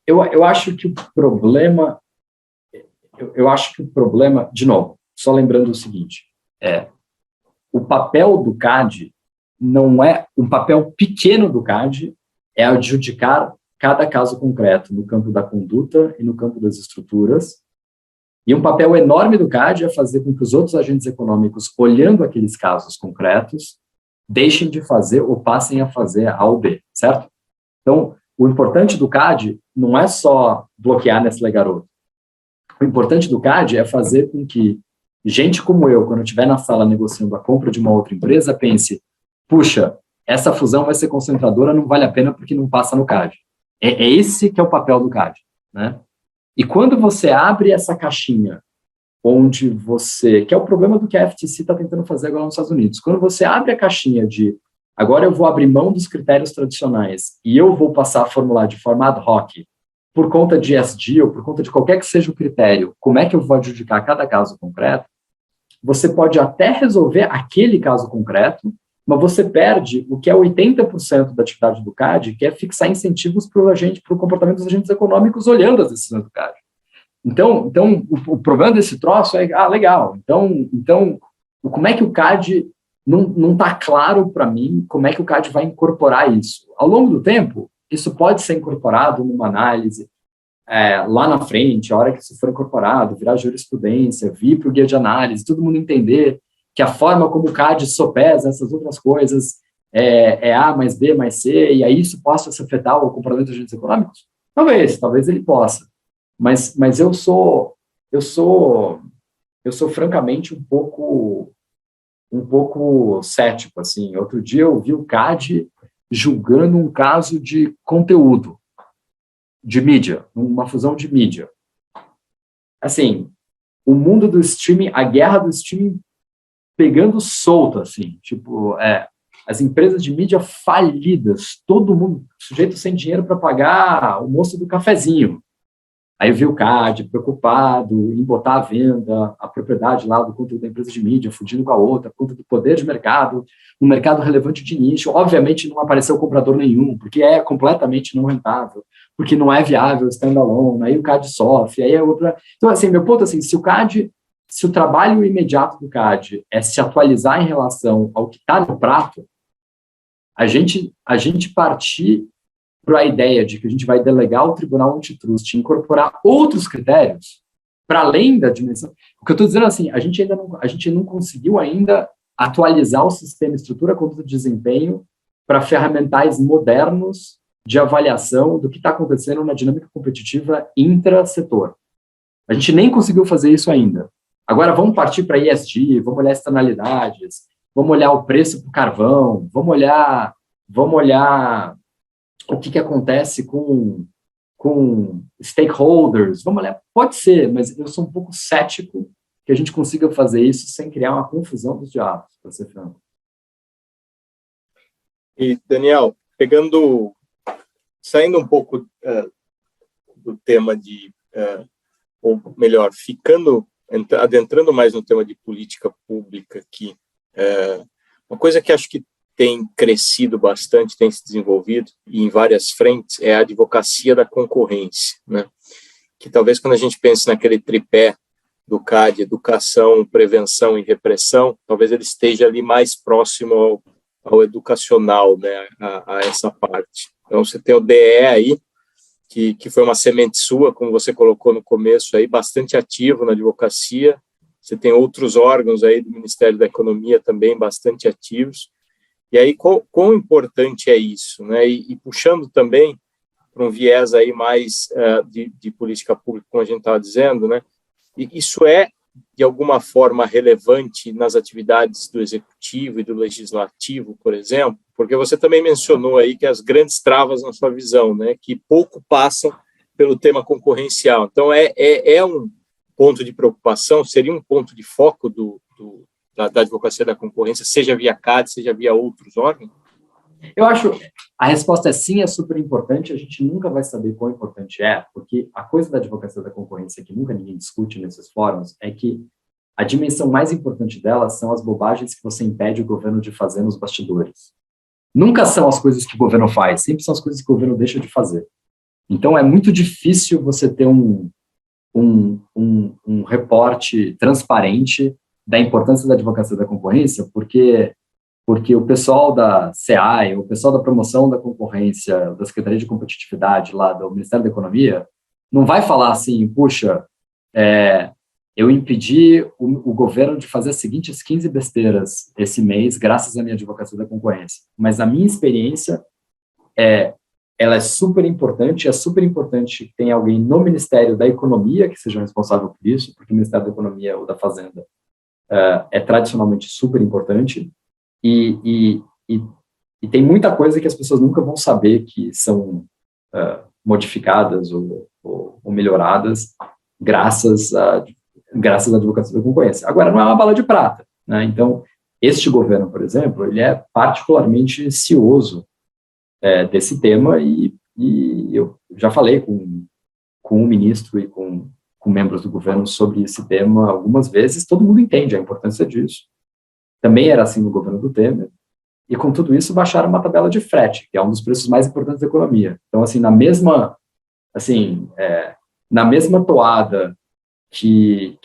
Eu acho que o problema... de novo, só lembrando o seguinte, o papel do CAD não é... Um papel pequeno do CAD é adjudicar cada caso concreto no campo da conduta e no campo das estruturas, e um papel enorme do CAD é fazer com que os outros agentes econômicos, olhando aqueles casos concretos, deixem de fazer ou passem a fazer A ou B, certo? Então, o importante do CAD não é só bloquear Nestlé Garoto. O importante do CAD é fazer com que gente como eu, quando eu estiver na sala negociando a compra de uma outra empresa, pense, puxa, essa fusão vai ser concentradora, não vale a pena porque não passa no CAD. É esse que é o papel do CAD, né? E quando você abre essa caixinha, onde você... Que é o problema do que a FTC está tentando fazer agora nos Estados Unidos. Quando você abre a caixinha de, agora eu vou abrir mão dos critérios tradicionais e eu vou passar a formular de forma ad hoc, por conta de ESG ou por conta de qualquer que seja o critério, como é que eu vou adjudicar cada caso concreto, você pode até resolver aquele caso concreto, mas você perde o que é 80% da atividade do CAD, que é fixar incentivos para o comportamento dos agentes econômicos olhando as decisões do CAD. Então o problema desse troço é, legal, então como é que o CAD, não está claro para mim como é que o CAD vai incorporar isso. Ao longo do tempo, isso pode ser incorporado numa análise, lá na frente, a hora que isso for incorporado, virar jurisprudência, vir para o guia de análise, todo mundo entender que a forma como o CAD sopesa essas outras coisas é A mais B mais C, e aí isso possa se afetar o comportamento dos agentes econômicos? Talvez ele possa. Mas eu sou francamente um pouco cético, assim. Outro dia eu vi o CAD julgando um caso de conteúdo, de mídia, uma fusão de mídia. Assim, o mundo do streaming, a guerra do streaming pegando solto, assim, tipo, as empresas de mídia falidas, todo mundo, sujeito sem dinheiro para pagar o moço do cafezinho. Aí eu vi o CAD preocupado em botar à venda a propriedade lá do conteúdo da empresa de mídia, fundindo com a outra, por conta do poder de mercado, um mercado relevante de nicho. Obviamente não apareceu comprador nenhum, porque é completamente não rentável, porque não é viável standalone, aí o CAD sofre, aí é outra... Então, assim, meu ponto é assim, se o trabalho imediato do CAD é se atualizar em relação ao que está no prato, a gente partir para a ideia de que a gente vai delegar ao Tribunal Antitrust e incorporar outros critérios para além da dimensão. O que eu estou dizendo assim, a gente não conseguiu ainda atualizar o sistema estrutura contra o desempenho para ferramentais modernos de avaliação do que está acontecendo na dinâmica competitiva intra-setor. A gente nem conseguiu fazer isso ainda. Agora vamos partir para ESG, vamos olhar externalidades, vamos olhar o preço para o carvão, vamos olhar o que acontece com stakeholders, vamos olhar, pode ser, mas eu sou um pouco cético que a gente consiga fazer isso sem criar uma confusão dos diabos, para ser franco. E, Daniel, saindo um pouco do tema ou melhor, adentrando mais no tema de política pública aqui, uma coisa que acho que tem crescido bastante, tem se desenvolvido, e em várias frentes, é a advocacia da concorrência, né? Que talvez quando a gente pense naquele tripé do CAD, educação, prevenção e repressão, talvez ele esteja ali mais próximo ao educacional, né, a essa parte. Então, você tem o DE aí, que foi uma semente sua, como você colocou no começo, aí, bastante ativo na advocacia. Você tem outros órgãos aí do Ministério da Economia também bastante ativos. E aí, quão importante é isso, né? E puxando também para um viés aí mais de política pública, como a gente estava dizendo, né? E isso é, de alguma forma, relevante nas atividades do Executivo e do Legislativo, por exemplo? Porque você também mencionou aí que as grandes travas na sua visão, né? Que pouco passam pelo tema concorrencial. Então, é um ponto de preocupação, seria um ponto de foco da advocacia da concorrência, seja via CAD, seja via outros órgãos? Eu acho, a resposta é sim, é super importante, a gente nunca vai saber quão importante é, porque a coisa da advocacia da concorrência que nunca ninguém discute nesses fóruns é que a dimensão mais importante dela são as bobagens que você impede o governo de fazer nos bastidores. Nunca são as coisas que o governo faz, sempre são as coisas que o governo deixa de fazer. Então, é muito difícil você ter um reporte transparente da importância da advocacia da concorrência, porque o pessoal da CEAI, o pessoal da promoção da concorrência, da Secretaria de Competitividade lá do Ministério da Economia, não vai falar assim, puxa, eu impedi o governo de fazer as seguintes 15 besteiras esse mês, graças à minha advocacia da concorrência. Mas a minha experiência ela é super importante que tenha alguém no Ministério da Economia que seja responsável por isso, porque o Ministério da Economia ou da Fazenda é tradicionalmente super importante, e tem muita coisa que as pessoas nunca vão saber que são modificadas ou melhoradas graças à advocacia da concorrência. Agora, não é uma bala de prata, né? Então, este governo, por exemplo, ele é particularmente cioso desse tema, e eu já falei com o ministro e com membros do governo sobre esse tema algumas vezes. Todo mundo entende a importância disso. Também era assim no governo do Temer, e com tudo isso baixaram uma tabela de frete, que é um dos preços mais importantes da economia. Então, assim, na mesma toada que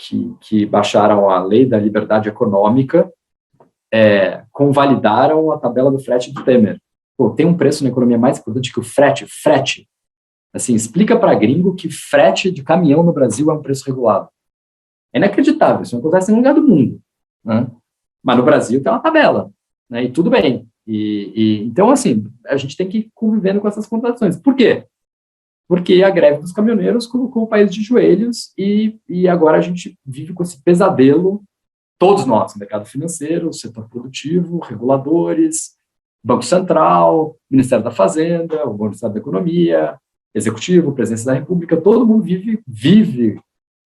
baixaram a lei da liberdade econômica, convalidaram a tabela do frete do Temer. Pô, tem um preço na economia mais importante que o frete. Frete. Assim, explica para gringo que frete de caminhão no Brasil é um preço regulado. É inacreditável, isso não acontece em nenhum lugar do mundo, né? Mas no Brasil tem uma tabela, né? E tudo bem. Então, assim, a gente tem que ir convivendo com essas contradições. Por quê? Porque a greve dos caminhoneiros colocou o país de joelhos e agora a gente vive com esse pesadelo, todos nós, mercado financeiro, setor produtivo, reguladores, Banco Central, Ministério da Fazenda, o Ministério da Economia, Executivo, Presidência da República, todo mundo vive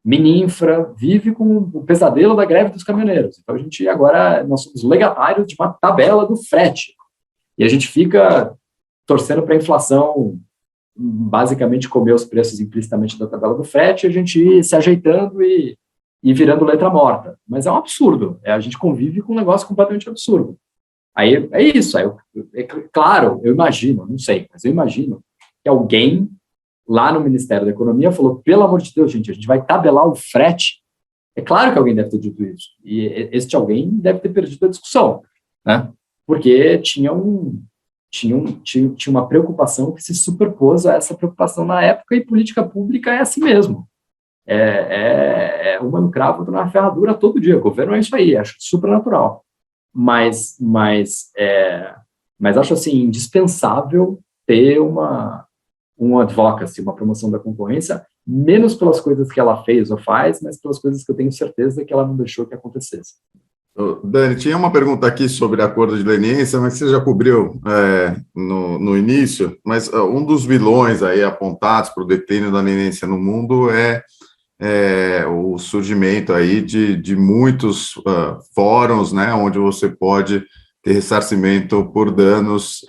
Mininfra, vive com o pesadelo da greve dos caminhoneiros. Então, nós somos legatários de uma tabela do frete. E a gente fica torcendo para a inflação basicamente comer os preços implicitamente da tabela do frete, e a gente ir se ajeitando e virando letra morta. Mas é um absurdo. A gente convive com um negócio completamente absurdo. Aí é isso. Claro, eu imagino, não sei, mas eu imagino que alguém lá no Ministério da Economia falou, pelo amor de Deus, gente, a gente vai tabelar o frete. É claro que alguém deve ter dito isso. E este alguém deve ter perdido a discussão, né? Porque tinha uma preocupação que se superpôs a essa preocupação na época, e política pública é assim mesmo. Uma no cravo, outra na ferradura todo dia. O governo é isso aí, acho super natural. Mas acho assim, indispensável ter um advocacy, uma promoção da concorrência, menos pelas coisas que ela fez ou faz, mas pelas coisas que eu tenho certeza que ela não deixou que acontecesse. Dani, tinha uma pergunta aqui sobre acordo de leniência, mas você já cobriu no início, mas um dos vilões aí apontados para o declínio da leniência no mundo é o surgimento aí de muitos fóruns, né, onde você pode ter ressarcimento por danos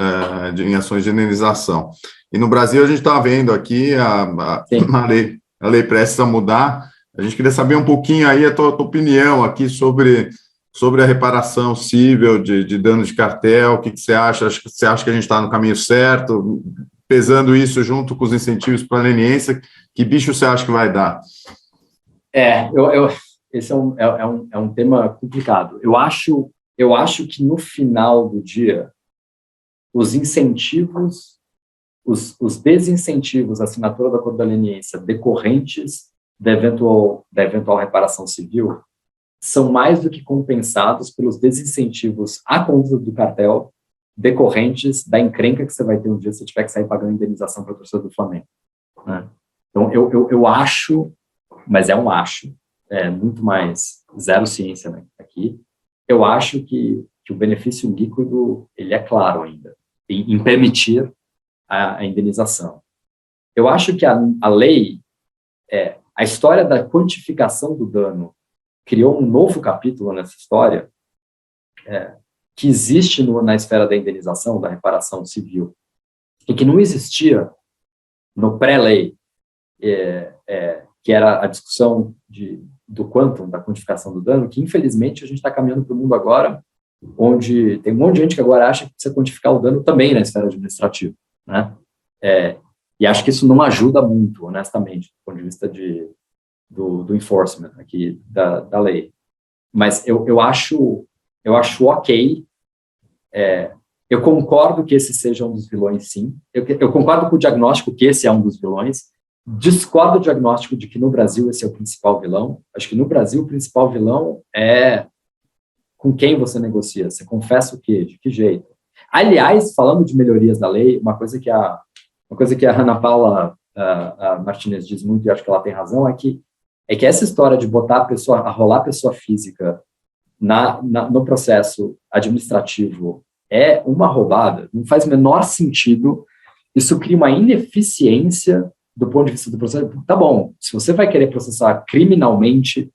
em ações de indenização. E no Brasil a gente está vendo aqui a lei prestes a mudar. A gente queria saber um pouquinho aí a tua opinião aqui sobre a reparação civil de danos de cartel. O que você acha? Você acha que a gente está no caminho certo? Pesando isso junto com os incentivos para a leniência, que bicho você acha que vai dar? Esse é um tema complicado. Eu acho que no final do dia, os incentivos, os desincentivos à assinatura do acordo da leniência decorrentes da eventual reparação civil são mais do que compensados pelos desincentivos à conduta do cartel decorrentes da encrenca que você vai ter um dia se você tiver que sair pagando indenização para a torcida do Flamengo, né? Então, eu acho, mas muito mais zero ciência, né, aqui. Eu acho que o benefício líquido, ele é claro ainda, em permitir a indenização. Eu acho que a lei, a história da quantificação do dano criou um novo capítulo nessa história, que existe na esfera da indenização, da reparação civil, e que não existia no pré-lei, que era a discussão do quantum, da quantificação do dano, que infelizmente a gente está caminhando para o mundo agora, onde tem um monte de gente que agora acha que precisa quantificar o dano também na esfera administrativa, né? E acho que isso não ajuda muito, honestamente, do ponto de vista do enforcement aqui da lei. Mas eu acho ok. Eu concordo que esse seja um dos vilões, sim. Eu concordo com o diagnóstico que esse é um dos vilões. Discordo do diagnóstico de que no Brasil esse é o principal vilão. Acho que no Brasil o principal vilão é com quem você negocia. Você confessa o quê? De que jeito? Aliás, falando de melhorias da lei, uma coisa que a Ana Paula Martinez diz muito, e acho que ela tem razão, é que essa história de botar a rolar a pessoa física no processo administrativo é uma roubada, não faz o menor sentido. Isso cria uma ineficiência do ponto de vista do processo. Tá bom, se você vai querer processar criminalmente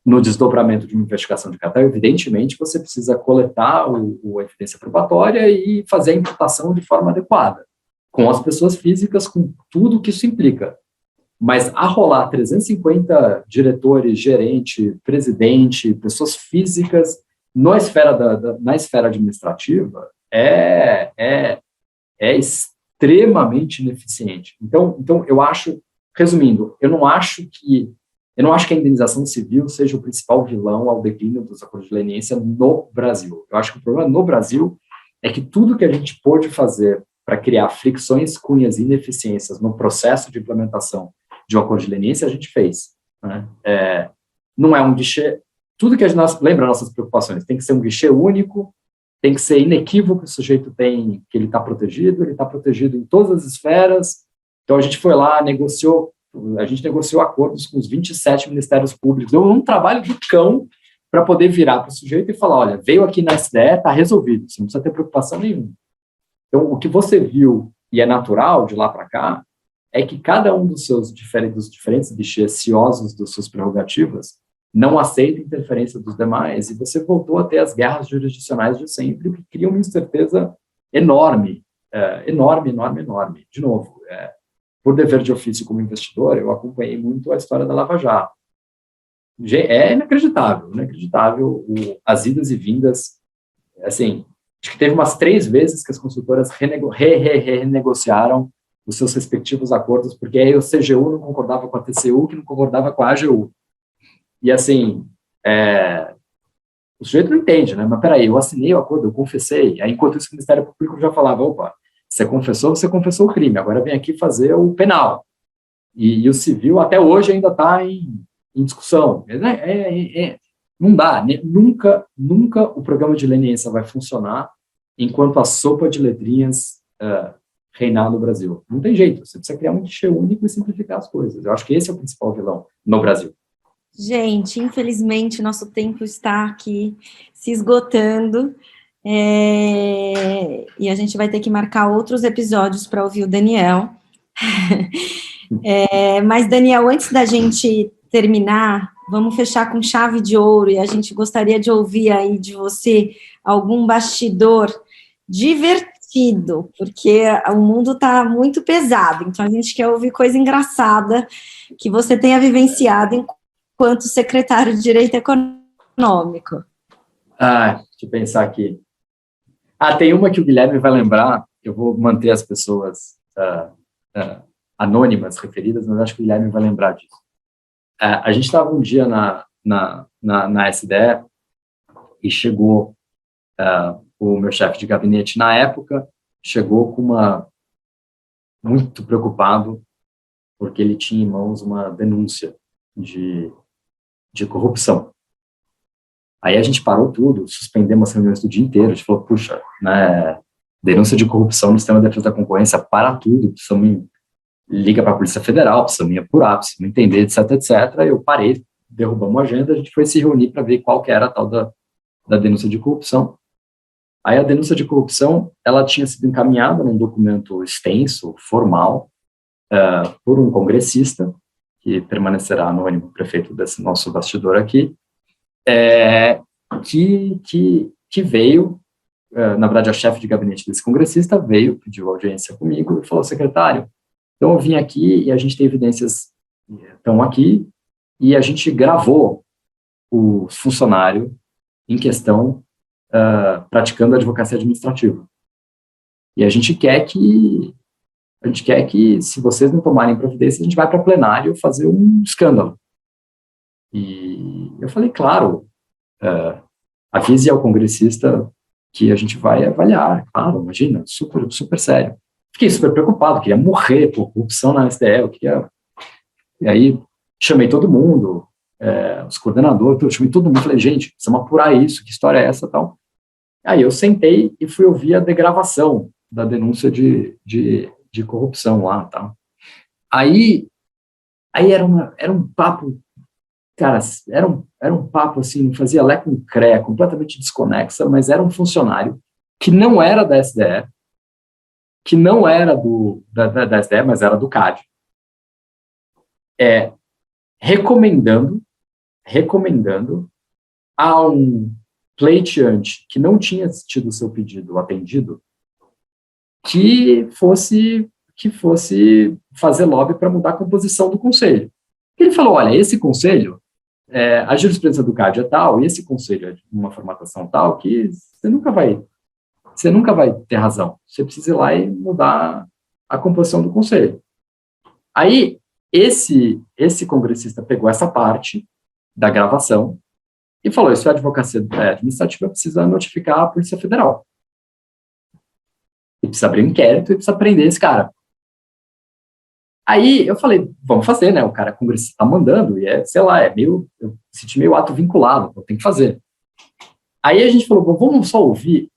no desdobramento de uma investigação de cartel, evidentemente você precisa coletar a evidência probatória e fazer a imputação de forma adequada, com as pessoas físicas, com tudo que isso implica. Mas arrolar 350 diretores, gerente, presidente, pessoas físicas na esfera administrativa é extremamente ineficiente. Então eu acho, resumindo, eu não acho que a indenização civil seja o principal vilão ao declínio dos acordos de leniência no Brasil. Eu acho que o problema no Brasil é que tudo que a gente pôde fazer para criar fricções, cunhas e ineficiências no processo de implementação de um acordo de leniência, a gente fez, né? Não é um guichê. Tudo que lembra nossas preocupações, tem que ser um guichê único, tem que ser inequívoco, o sujeito tem que ele está protegido em todas as esferas. Então, a gente foi lá, negociou acordos com os 27 ministérios públicos, deu um trabalho do cão para poder virar para o sujeito e falar, olha, veio aqui na SDE, está resolvido, você não precisa ter preocupação nenhuma. Então, o que você viu, e é natural de lá para cá, é que cada um dos diferentes bichês ciosos das suas prerrogativas não aceita interferência dos demais, e você voltou a ter as guerras jurisdicionais de sempre, que criam uma incerteza enorme. De novo, por dever de ofício como investidor, eu acompanhei muito a história da Lava Jato. É inacreditável, as idas e vindas, assim, acho que teve umas 3 vezes que as consultoras renegociaram os seus respectivos acordos, porque aí o CGU não concordava com a TCU, que não concordava com a AGU. E assim, o sujeito não entende, né? Mas peraí, eu assinei o acordo, eu confessei, aí enquanto isso o Ministério Público já falava, opa, você confessou o crime, agora vem aqui fazer o penal. E o civil até hoje ainda está em discussão. Não dá, né? Nunca o programa de leniência vai funcionar enquanto a sopa de letrinhas reinar no Brasil. Não tem jeito, você precisa criar um guichê único e simplificar as coisas. Eu acho que esse é o principal vilão no Brasil. Gente, infelizmente, nosso tempo está aqui se esgotando, e a gente vai ter que marcar outros episódios para ouvir o Daniel. Mas, Daniel, antes da gente terminar, vamos fechar com chave de ouro, e a gente gostaria de ouvir aí de você algum bastidor divertido, porque o mundo está muito pesado, então a gente quer ouvir coisa engraçada que você tenha vivenciado enquanto secretário de Direito Econômico. Deixa eu pensar aqui. Tem uma que o Guilherme vai lembrar, eu vou manter as pessoas anônimas referidas, mas acho que o Guilherme vai lembrar disso. A gente estava um dia na SDE e chegou o meu chefe de gabinete na época, chegou muito preocupado porque ele tinha em mãos uma denúncia de corrupção. Aí a gente parou tudo, suspendemos as reuniões do dia inteiro, a gente falou, puxa, né, denúncia de corrupção no sistema de defesa da concorrência, para tudo, liga para a Polícia Federal, precisamos apurar, precisamos entender, etc. Eu parei, derrubamos a agenda, a gente foi se reunir para ver qual que era a tal da denúncia de corrupção. Aí a denúncia de corrupção, ela tinha sido encaminhada num documento extenso, formal, por um congressista, que permanecerá anônimo, prefeito desse nosso bastidor aqui, que veio, na verdade a chefe de gabinete desse congressista veio, pediu audiência comigo e falou, secretário, então eu vim aqui e a gente tem evidências, estão aqui, e a gente gravou o funcionário em questão praticando advocacia administrativa. E a gente quer que, se vocês não tomarem providência, a gente vai para plenário fazer um escândalo. E eu falei, claro, avise ao congressista que a gente vai avaliar, claro, imagina, super, super sério. Fiquei super preocupado, queria morrer por corrupção na SDE, E aí chamei todo mundo, os coordenadores, chamei todo mundo, falei, gente, precisamos apurar isso, que história é essa, tal. Aí eu sentei e fui ouvir a degravação da denúncia de corrupção lá, tal. Aí era um papo, cara, era um papo assim, não fazia lé com cré, completamente desconexa, mas era um funcionário que não era da SDE, que não era da SDE, mas era do CAD, recomendando a um pleiteante que não tinha tido seu pedido atendido que fosse fazer lobby para mudar a composição do conselho. Ele falou, olha, esse conselho, a jurisprudência do CAD é tal, e esse conselho é de uma formatação tal, que você nunca vai ter razão. Você precisa ir lá e mudar a composição do conselho. Aí, esse congressista pegou essa parte da gravação e falou, isso é advocacia administrativa, precisa notificar a Polícia Federal. E precisa abrir um inquérito e precisa prender esse cara. Aí eu falei, vamos fazer, né? O cara congressista está mandando, e eu senti meio ato vinculado, eu tenho que fazer. Aí a gente falou, vamos só ouvir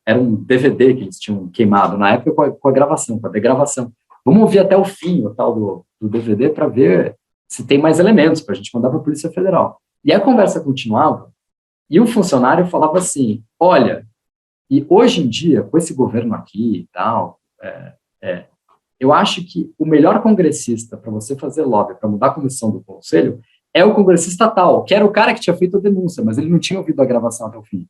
era um DVD que eles tinham queimado na época com a gravação, com a degravação. Vamos ouvir até o fim o tal do DVD para ver se tem mais elementos para a gente mandar para a Polícia Federal. E a conversa continuava e o funcionário falava assim, olha, e hoje em dia, com esse governo aqui e tal, eu acho que o melhor congressista para você fazer lobby, para mudar a comissão do conselho, é o congressista tal, que era o cara que tinha feito a denúncia, mas ele não tinha ouvido a gravação até o fim.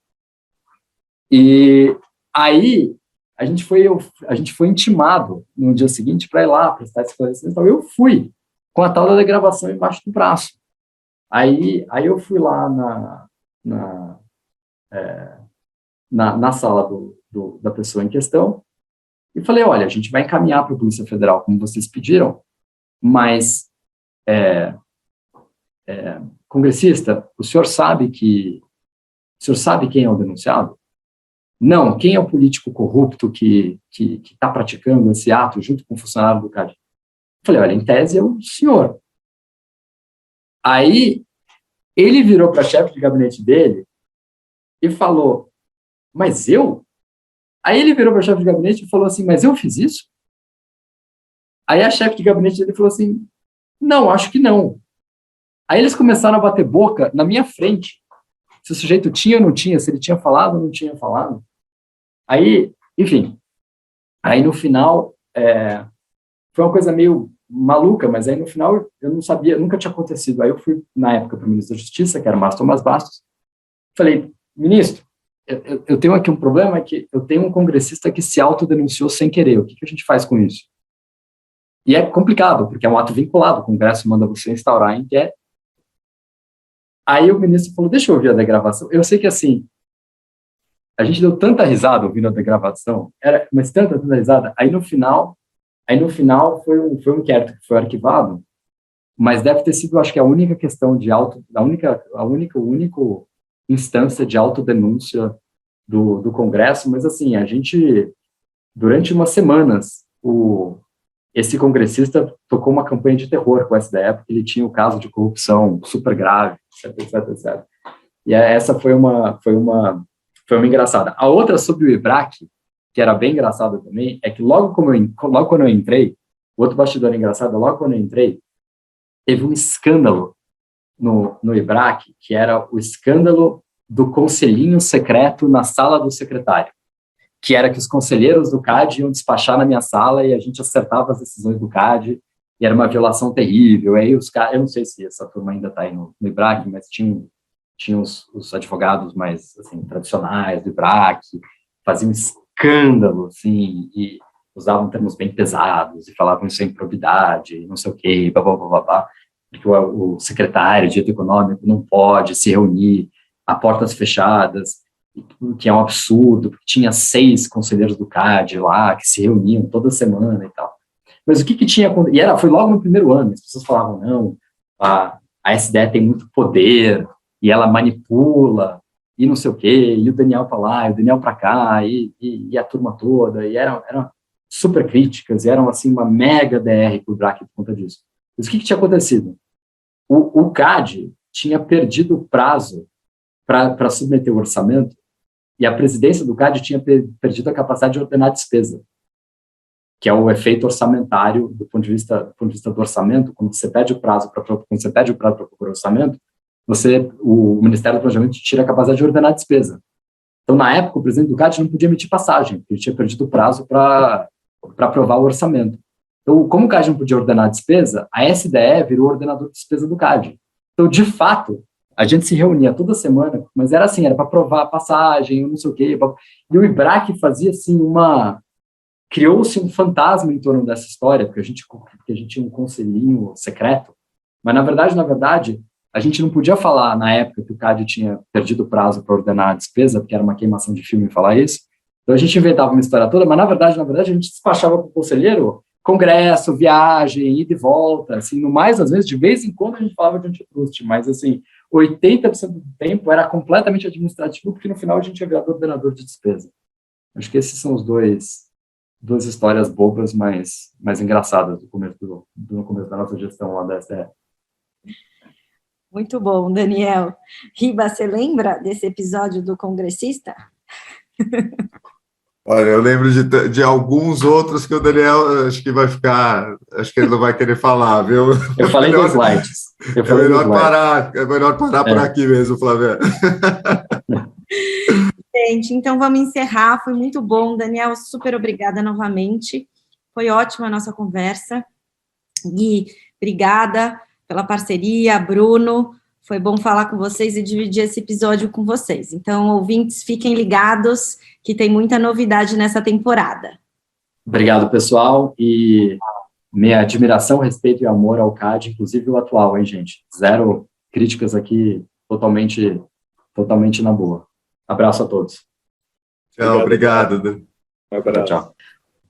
E aí, a gente foi intimado no dia seguinte para ir lá prestar esclarecimento. Então, eu fui com a tal da gravação embaixo do braço. Aí eu fui lá na sala da pessoa em questão e falei, olha, a gente vai encaminhar para a Polícia Federal, como vocês pediram, mas, congressista, o senhor sabe quem é o denunciado? Não, quem é o político corrupto que está praticando esse ato junto com o funcionário do CAD? Eu falei, olha, em tese é o senhor. Aí, ele virou para a chefe de gabinete dele e falou, mas eu? Aí ele virou para a chefe de gabinete e falou assim, mas eu fiz isso? Aí a chefe de gabinete dele falou assim, não, acho que não. Aí eles começaram a bater boca na minha frente, se o sujeito tinha ou não tinha, se ele tinha falado ou não tinha falado. Aí, enfim, aí no final, foi uma coisa meio maluca, mas aí no final eu não sabia, nunca tinha acontecido. Aí eu fui, na época, para o ministro da Justiça, que era o Márcio Tomás Bastos, falei, ministro, eu tenho aqui um problema, é que eu tenho um congressista que se autodenunciou sem querer, o que a gente faz com isso? E é complicado, porque é um ato vinculado, o Congresso manda você instaurar a inquérito. Aí o ministro falou, deixa eu ouvir a degravação. Eu sei que, assim, a gente deu tanta risada ouvindo a degravação, mas tanta risada, aí no final foi um inquérito que foi arquivado, mas deve ter sido, acho que a única questão de a única instância de autodenúncia do Congresso, mas assim, a gente, durante umas semanas, esse congressista tocou uma campanha de terror com o STF, porque ele tinha um caso de corrupção super grave, etc. E essa foi uma engraçada. A outra sobre o IBRAC, que era bem engraçada também, é que logo quando eu entrei, o outro bastidor engraçado, logo quando eu entrei, teve um escândalo no IBRAC, que era o escândalo do conselhinho secreto na sala do secretário, que era que os conselheiros do CAD iam despachar na minha sala e a gente acertava as decisões do CAD, e era uma violação terrível. Aí eu não sei se essa turma ainda está aí no IBRAC, mas tinha os advogados mais assim, tradicionais do IBRAC, faziam escândalo, assim, e usavam termos bem pesados, e falavam isso é improbidade, não sei o quê, blá, porque o secretário de Direito Econômico não pode se reunir a portas fechadas, que é um absurdo, porque tinha 6 conselheiros do CAD lá, que se reuniam toda semana e tal. Mas o que tinha... E foi logo no primeiro ano, as pessoas falavam, não, a SDE tem muito poder, e ela manipula, e não sei o quê, e o Daniel para lá, e o Daniel para cá, e a turma toda, e eram super críticas, e eram, assim, uma mega DR por IBRAC por conta disso. Mas o que tinha acontecido? O CAD tinha perdido o prazo para submeter o orçamento, e a presidência do CAD tinha perdido a capacidade de ordenar a despesa, que é o efeito orçamentário do ponto de vista do orçamento. Quando você pede o prazo para procurar orçamento, o Ministério do Planejamento tira a capacidade de ordenar a despesa. Então, na época, o presidente do CAD não podia emitir passagem, porque ele tinha perdido o prazo para aprovar o orçamento. Então, como o CAD não podia ordenar a despesa, a SDE virou ordenador de despesa do CAD. Então, de fato, a gente se reunia toda semana, mas era assim, era para aprovar a passagem, não sei o quê. E o IBRAC fazia assim criou-se um fantasma em torno dessa história, porque a gente tinha um conselhinho secreto, mas na verdade, a gente não podia falar na época que o CAD tinha perdido o prazo para ordenar a despesa, porque era uma queimação de filme falar isso. Então a gente inventava uma história toda, mas na verdade a gente despachava para o conselheiro congresso, viagem, ida e volta, assim, no mais, às vezes, de vez em quando a gente falava de antitrust, mas, assim, 80% do tempo era completamente administrativo, porque no final a gente ia virar ordenador de despesa. Acho que esses são duas histórias bobas, mais engraçadas do começo da nossa gestão lá da SDE. Muito bom, Daniel. Riba, você lembra desse episódio do congressista? Olha, eu lembro de alguns outros que o Daniel acho que vai ficar, acho que ele não vai querer falar, viu? Eu falei dos slides. É melhor parar por aqui mesmo, Flávia. Gente, então vamos encerrar, foi muito bom. Daniel, super obrigada novamente. Foi ótima a nossa conversa. Gui, obrigada pela parceria, Bruno. Foi bom falar com vocês e dividir esse episódio com vocês. Então, ouvintes, fiquem ligados, que tem muita novidade nessa temporada. Obrigado, pessoal, e minha admiração, respeito e amor ao CAD, inclusive o atual, hein, gente? Zero críticas aqui, totalmente na boa. Abraço a todos. Tchau, obrigado. Tchau.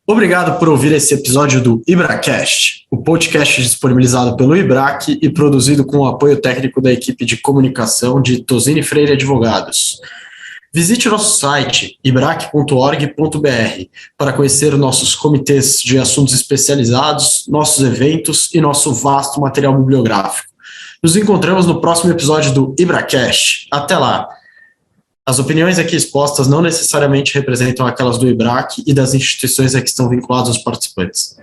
Obrigado por ouvir esse episódio do IbraCast, o podcast disponibilizado pelo IBRAC e produzido com o apoio técnico da equipe de comunicação de Tosini Freire Advogados. Visite nosso site, ibrac.org.br, para conhecer nossos comitês de assuntos especializados, nossos eventos e nosso vasto material bibliográfico. Nos encontramos no próximo episódio do IbraCast. Até lá! As opiniões aqui expostas não necessariamente representam aquelas do IBRAC e das instituições a que estão vinculados os participantes.